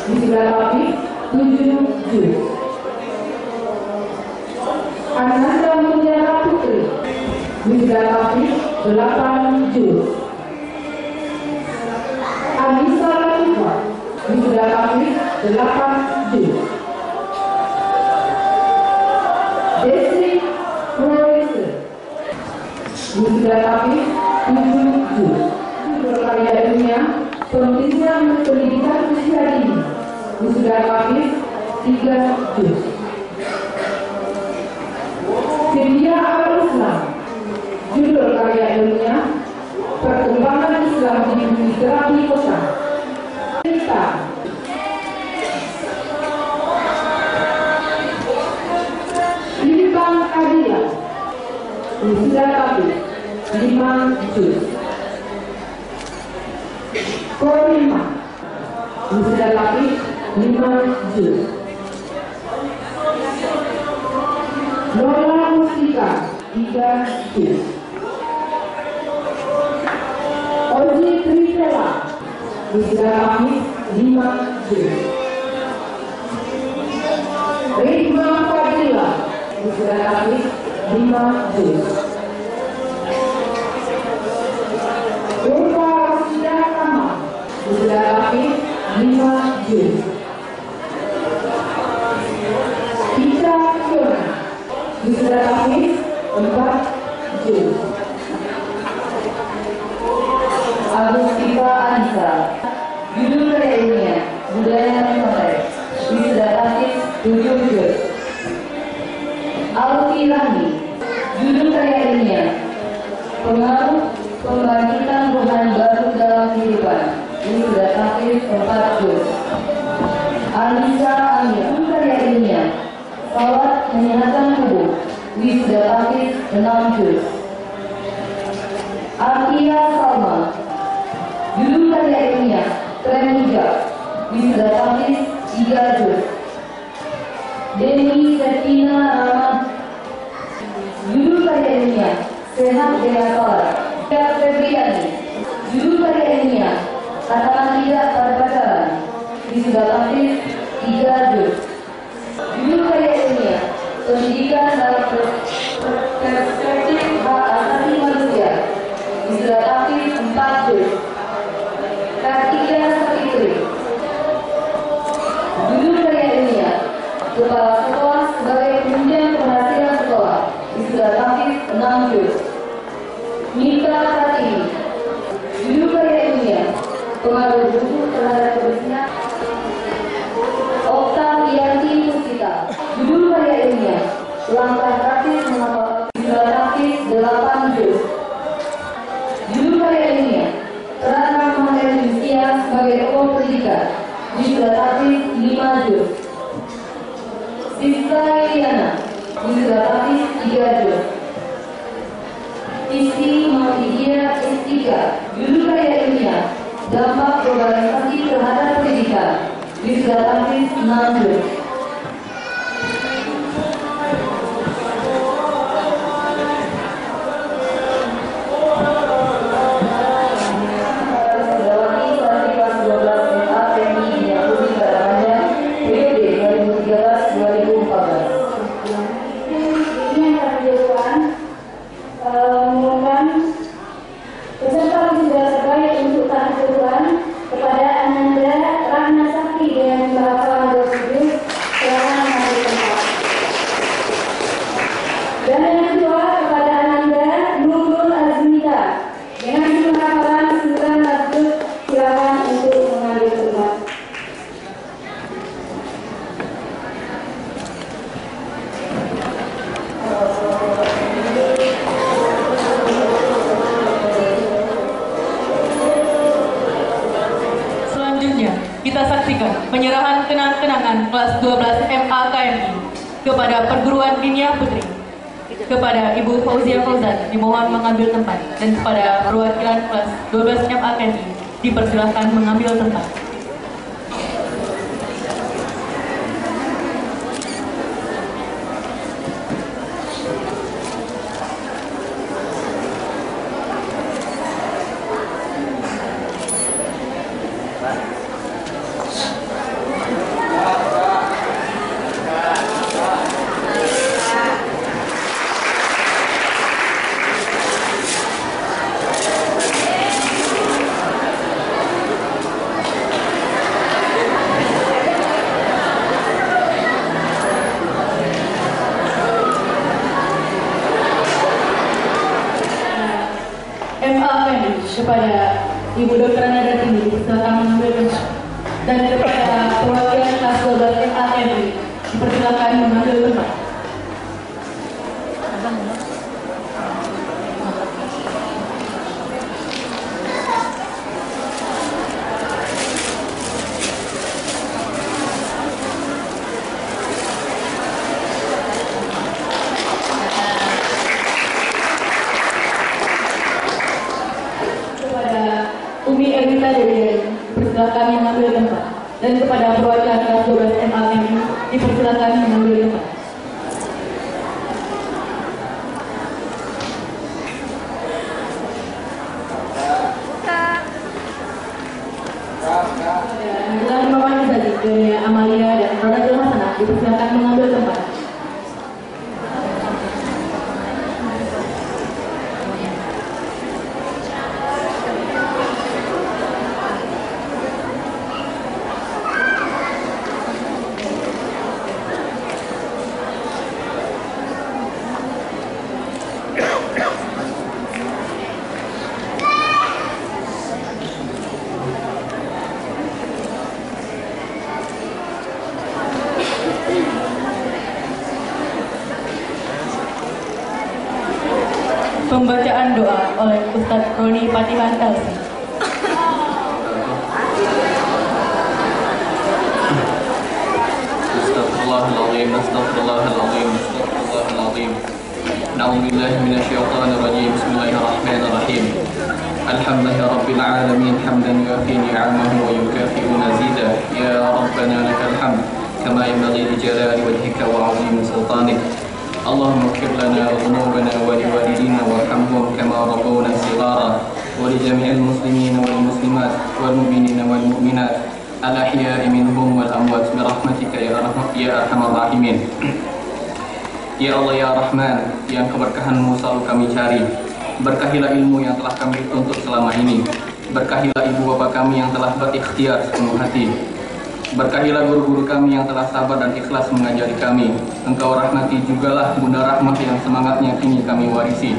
Speaker 12: wisuda tafsir 7 juz. Ananda Mutiara Putri wisuda tafsir 8 juz. Anissa Latifah wisuda tafsir 8 juz. Desi Proyese wisuda tafsir 7 juz. Berkarya ilmiah penelitian pendidikan usia dini wisuda tafsir 3 juz. Media Al-Islam judul karya ilmiah perkembangan Islam di bumi terapi kota. Kita Limbang Adilah wisuda tafsir 5 juz. Korima wisuda tafsir 5 juz. Lola Mustika 3 juz. Oji Trisela wisuda tafsir 5 juz. Ridma Fadila wisuda tafsir 5 juz. Rupa Rasidah Kamal wisuda tafsir 5 juz. Ika Fiona wisuda tafsir 4 juz.
Speaker 13: Agustika Anissa judul karya ilmiah budaya Nusantara wisuda tafsir 7 juz. Alfi Rahmi judul karya ilmiah pengaruh pembangkitan rohani baru dalam kehidupan wisuda tafsir 4 juz. Alisa Amir judul karya ilmiah salat menyehatkan tubuh wisuda tafsir 6 juz. Akia Salma judul karya ilmiah tren hijab wisuda tafsir 3 juz. Deni Septina Rahmat judul karya ilmiah sehat dengan sholat. Febriani judul karya ilmiah katakan tidak pada pacaran wisuda tafsir 3 juz. Judul karya ilmiah pendidikan dalam perspektif hak asasi manusia wisuda tafsir 4 juz. Kartika Sapitri judul karya ilmiah kepala sekolah sebagai penunjang keberhasilan sekolah wisuda tafsir 6 juz. Mita Kartini judul karya ilmiah pengaruh tubuh terhadap kebersihan. Oktavianti Musita judul karya ilmiah langkah praktis mengapa wisuda tafsir 8 juz. Judul karya ilmiah Ratna Mahendra Yustia sebagai tokoh pendidikan wisuda tafsir 5 juz. Siska Iliana wisuda tafsir 3 juz. Isi Mahdidia Istika judul karya ilmiah dampak globalisasi terhadap pendidikan wisuda tafsir 6 juz.
Speaker 2: Kepada Ananda Rahna Sakti dengan halaman 27
Speaker 4: kita saksikan penyerahan kenang-kenangan kelas 12 MAKMI kepada Perguruan Dinia Putri. Kepada Ibu Fauzia Fauzan dimohon mengambil tempat, dan kepada perwakilan kelas 12 MAKMI dipersilahkan mengambil tempat. kepada Ibu Dr. Nada Tini dipersilakan mengambil tempat, dan kepada perwakilan kelas 12 MAMI dipersilakan mengambil tempat. Dipersilakan mengambil tempat, dan kepada perwakilan kelas 12 MAMI dipersilakan mengambil tempat. Setelah Mama Nizati, Donia Amalia dan Rodatul Hasanah dipersilakan mengambil tempat. Pembacaan doa oleh Ustadz Roni Patihan LC.
Speaker 14: Astagfirullahaladzim, astagfirullahaladzim, astagfirullahaladzim. Na'udzubillahi minasyaitonir rajim. Bismillahirrahmanirrahim. Alhamdulillahi rabbil alamin, hamdan yuwafi ni'amahu wa yukafi'u mazida. Ya Rabbana lakal hamd kama yanbaghi li jalali wajhika wa 'azimi sultanik. اللهم اغفر لنا ذنوبنا ولوالدينا وارحمهم كما ربونا صغارا ولجميع المسلمين والمسلمات والمؤمنين والمؤمنات الأحياء منهم والأموات برحمتك يا أرحم الراحمين. Ya Allah ya Rahman, yang keberkahan-Mu selalu kami cari. Berkahilah ilmu yang telah kami tuntut selama ini. Berkahilah ibu bapa kami yang telah berikhtiar sepenuh hati. Berkahilah guru-guru kami yang telah sabar dan ikhlas mengajari kami. Engkau rahmati jugalah Bunda Rahmah yang semangatnya kini kami warisi.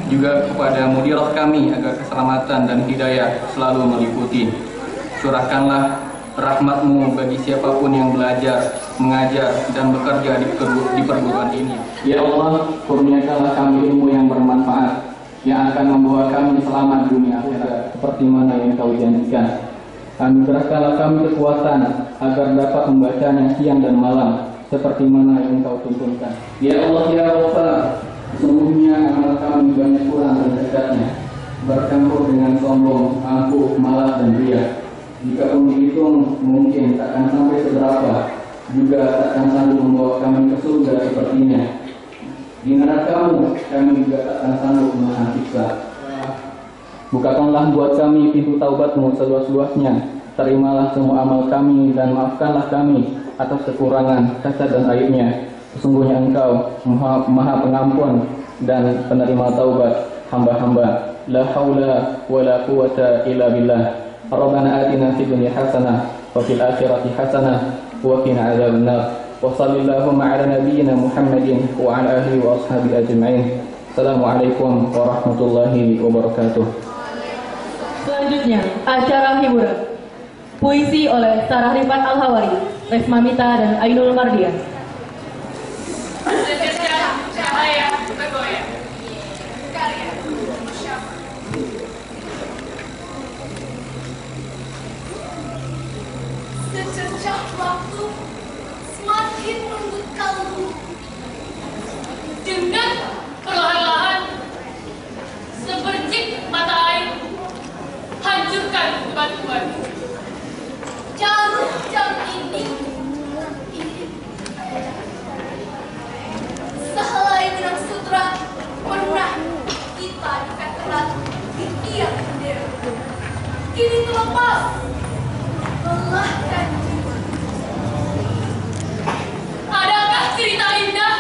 Speaker 14: Juga kepada mudirah kami agar keselamatan dan hidayah selalu meliputi. Curahkanlah rahmat-Mu bagi siapapun yang belajar, mengajar, dan bekerja di perguruan ini. Ya Allah, kurniakanlah kami ilmu yang bermanfaat, yang akan membawa kami selamat dunia akhirat, seperti mana yang Kau janjikan. Anugerahkanlah kami kekuatan agar dapat membacanya siang dan malam seperti mana yang Kau tuntunkan. Ya Allah ya Rabbah, sesungguhnya amal kami banyak kurang dan dekatnya, bercampur dengan sombong, angkuh, malas dan riya. Jika pun dihitung mungkin takkan sampai seberapa, juga takkan sanggup membawa kami ke surga sepertinya. Di neraka-Mu kami juga takkan sanggup menahan siksa. Bukakanlah buat kami pintu taubat-Mu seluas-luasnya. Terimalah semua amal kami dan maafkanlah kami atas kekurangan, cacat dan aibnya. Sesungguhnya Engkau maha pengampun dan penerima taubat hamba-hamba. La haula wa la quwata illa billah. Rabbana atina fid dunya hasanah wa fil akhirati hasanah wa qina adzabannar. Wa sallallahu ala nabiyyina Muhammadin wa ala alihi wa ashabihi ajma'in. Assalamualaikum warahmatullahi wabarakatuh.
Speaker 4: Selanjutnya, acara hiburan. Puisi oleh Sarah Rifat Al-Hawari, Resma Mita, dan Ainul Mardian.
Speaker 3: Cahaya bergoyang. Karya secercah waktu semakin menuntut kalbu. Dengan perlahan-lahan seberjik mata air hancurkan batuan. Jarum jam ini sehelai benang sutra pernah kita ikat erat di tiang bendera. Kini terlepas, melelahkan jiwa. Adakah cerita indah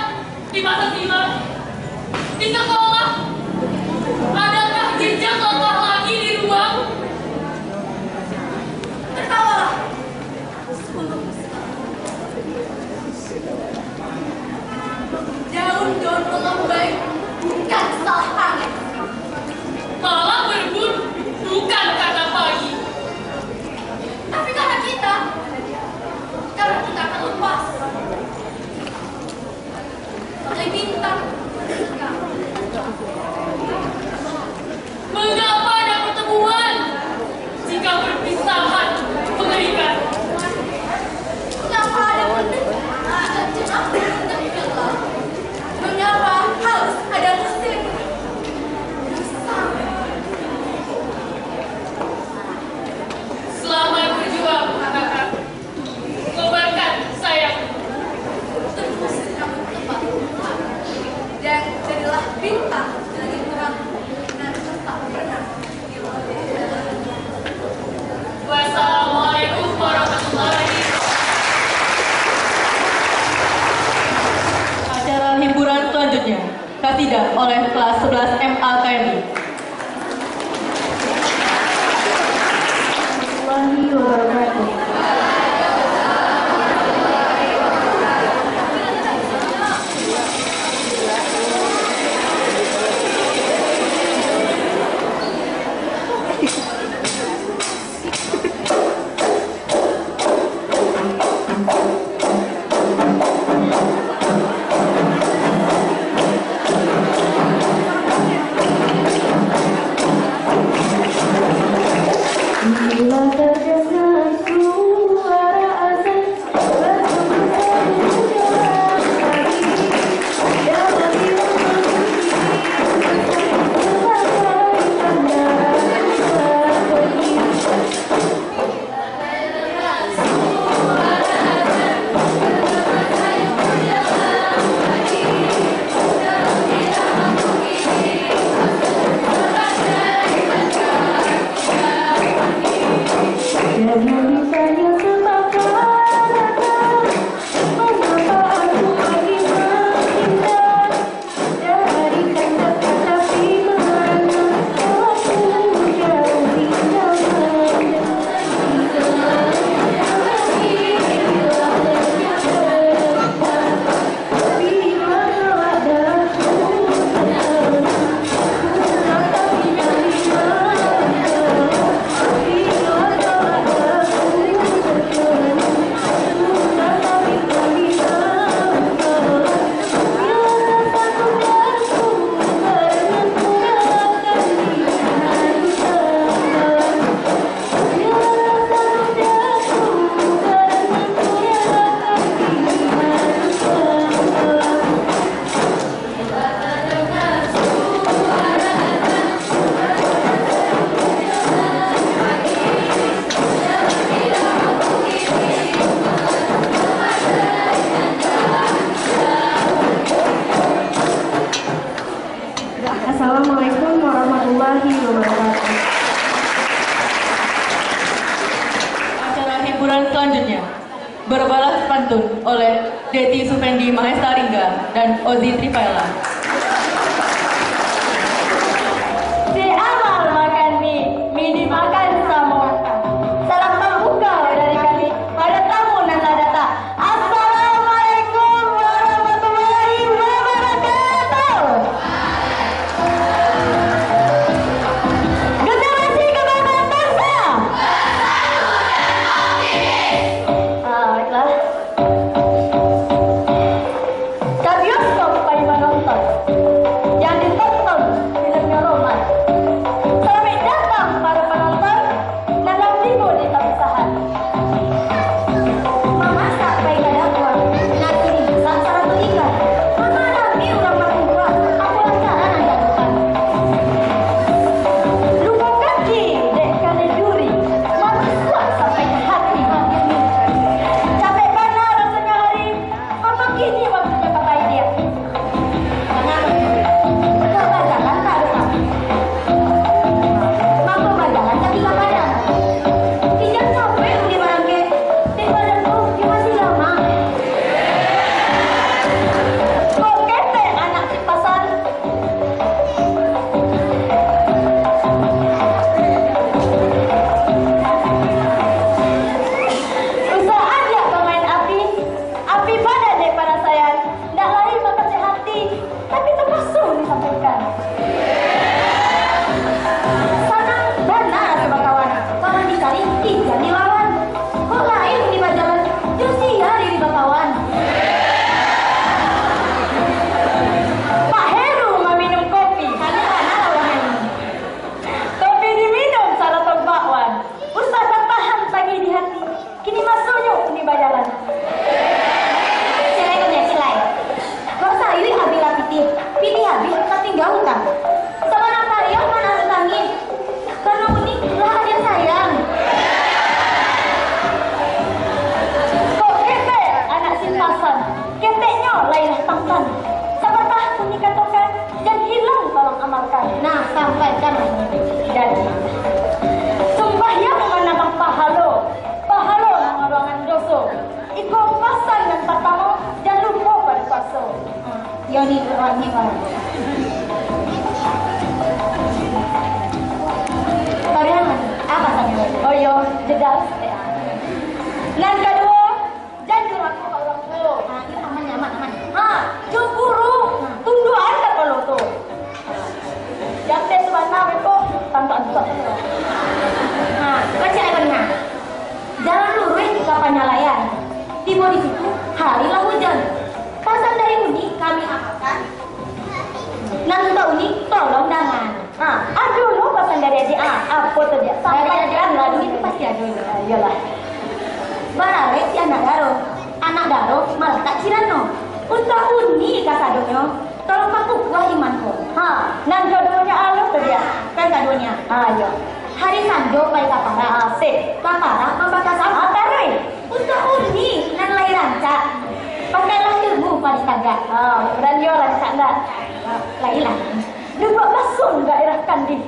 Speaker 3: di masa silam, di sekolah? Adakah jejak langkah lagi di ruang? Tertawalah untuk daun-daun melambai bukan kesalahan, malah berebut kita. Mengapa ada pertemuan jika perpisahan mengerikan?
Speaker 1: Mengapa ada pertemuan? Mengapa harus ada musim?
Speaker 3: Selamat berjuang, kakak. Kobarkan sayang.
Speaker 1: Terus kamu tepat. Dan jadilah bintang di langit terang dan tetap pernah di
Speaker 3: Wassalamualaikum warahmatullahi wabarakatuh.
Speaker 4: Acara hiburan selanjutnya, kasidah oleh kelas 11 MA KMI.
Speaker 2: Warahmatullahi wabarakatuh. Bila terdengar suara azan berkumandang jalan pagi dalam hilang sebagai tanda pergi. Jangan ditanya sepakat mengapa aku makin menghindar dari kata-kata di mana aku jauh tinggalkan. Assalamualaikum warahmatullahi wabarakatuh.
Speaker 4: Acara hiburan selanjutnya, berbalas pantun oleh Deti Supendi Mahestaringga dan Ozi Tripaila.
Speaker 1: Si Amal makan mie dimakan sama makan. Salam terbuka dari kami pada tamu dan data. Assalamualaikum warahmatullahi wabarakatuh. Generasi kebanggaan bangsa. Baiklah. Ke bioskop Pak Iman nonton.
Speaker 15: amalkan. Nah, sampaikan jadi. Sembahyang mengenang pahalo mengeluarkan dosa. Iko pasan dan pertama jangan lupa pada puasa. Ya ni orangnya kan. Tarian apa tadi? Oh yo, jelas. Yang kedua, jangan laku orang tua. Nah, ini aman. Cemburu, tunduan tak perlu tu. Yang sesuatu itu tanpa. Nah, baca benar. Jalan lurus ke Penyalayan. Tiba di situ harilah hujan. Pasal dari Uni kami amalkan. Nanti Uni tolong jangan. Aduh lo pasal dari dia. Apa tu dia? Sampai dia lalu itu pasti ada. Iyalah. Barale si anak daro malah tak cirano. Untuk Uni kasadonyo. Tolong paku kuah imanku. Nan jodohnya Allah tu dia. Kan kadonya. Ayo. Hari Sanjo pai kapara asik. Kapara membakar sama tarai. Untuk Uni nan lahiran cak. Pakailah ilmu pada tangga. Dan yo rancak enggak. Lailah. Dua masuk daerah Kandi.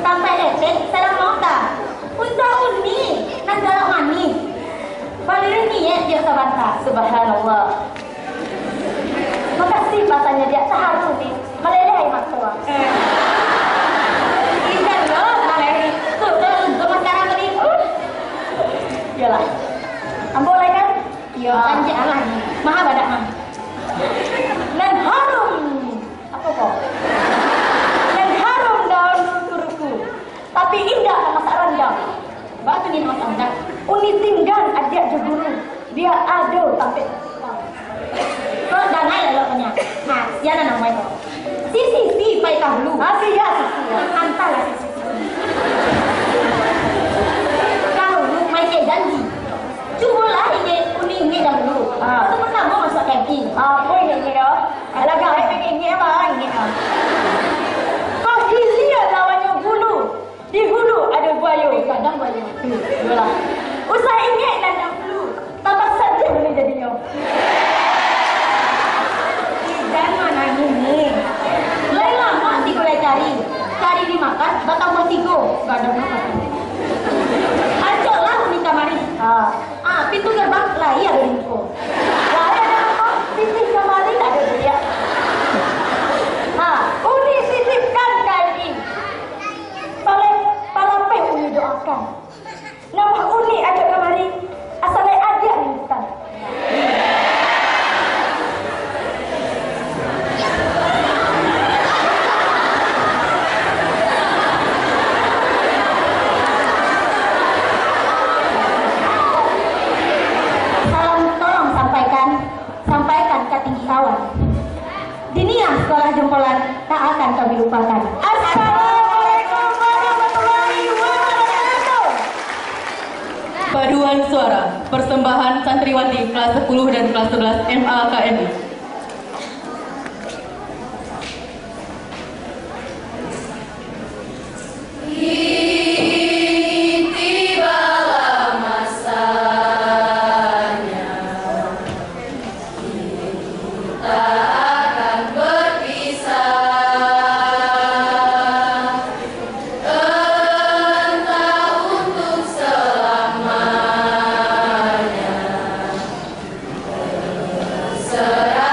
Speaker 15: Sampai letek salam nota. Untuk Uni nan dalam mani. Paling ni dia sabanta. Subhanallah. Makasih bahasanya dia seharusnya ni meleleh maksudnya. Ingat lo, meleleh. Tuh, sementara beri. Yalah. Ambo lagi kan? Yo, anjing Allah. Maha badak mah. Dan harum. Apa kok? Dan harum daun suruku. Tapi indah sama sarandang. Batu ni nama sarandang. Uni tinggal ajak je guru. Dia ada sampai. Kau dah naik lah punya. Siapa nama itu? Si pai kahlu. Si hantarlah si. Kahlu mai ke janji. Cubalah ini dahulu. Itu pertama masuk camping. Apa ini dah? Lagak ini apa? Ini. Kau hilir lawannya hulu. Di hulu ada buaya. Kadang buaya. Itulah. Usah ingat dan hulu. Tambah saja boleh jadinya. Jangan nangis ni. Lain lama tiga cari dimakan, bakal buat tiga. Gak ada makan. Ajaklah Uni kamari. Pintu gerbang lagi ada info. Lagi ada apa? Pintu kamari tak ada dia. Uni sisipkan kali. Palape Uni doakan. Nama Uni ajak kamari. Asalnya ada ni bukan. Sampaikan ke tinggi awan. Dinia sekolah jempolan tak akan kami lupakan. Assalamualaikum warahmatullahi wabarakatuh.
Speaker 4: Paduan suara persembahan santriwati kelas 10 dan kelas 11 MA KMI.
Speaker 11: Serah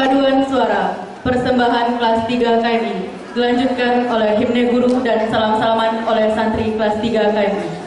Speaker 4: Perpaduan suara persembahan kelas 3 KMI dilanjutkan oleh himne guru dan salam-salaman oleh santri kelas 3 KMI.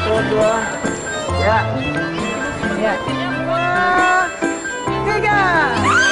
Speaker 16: Satu, dua. Ya. Ya. 2, 3.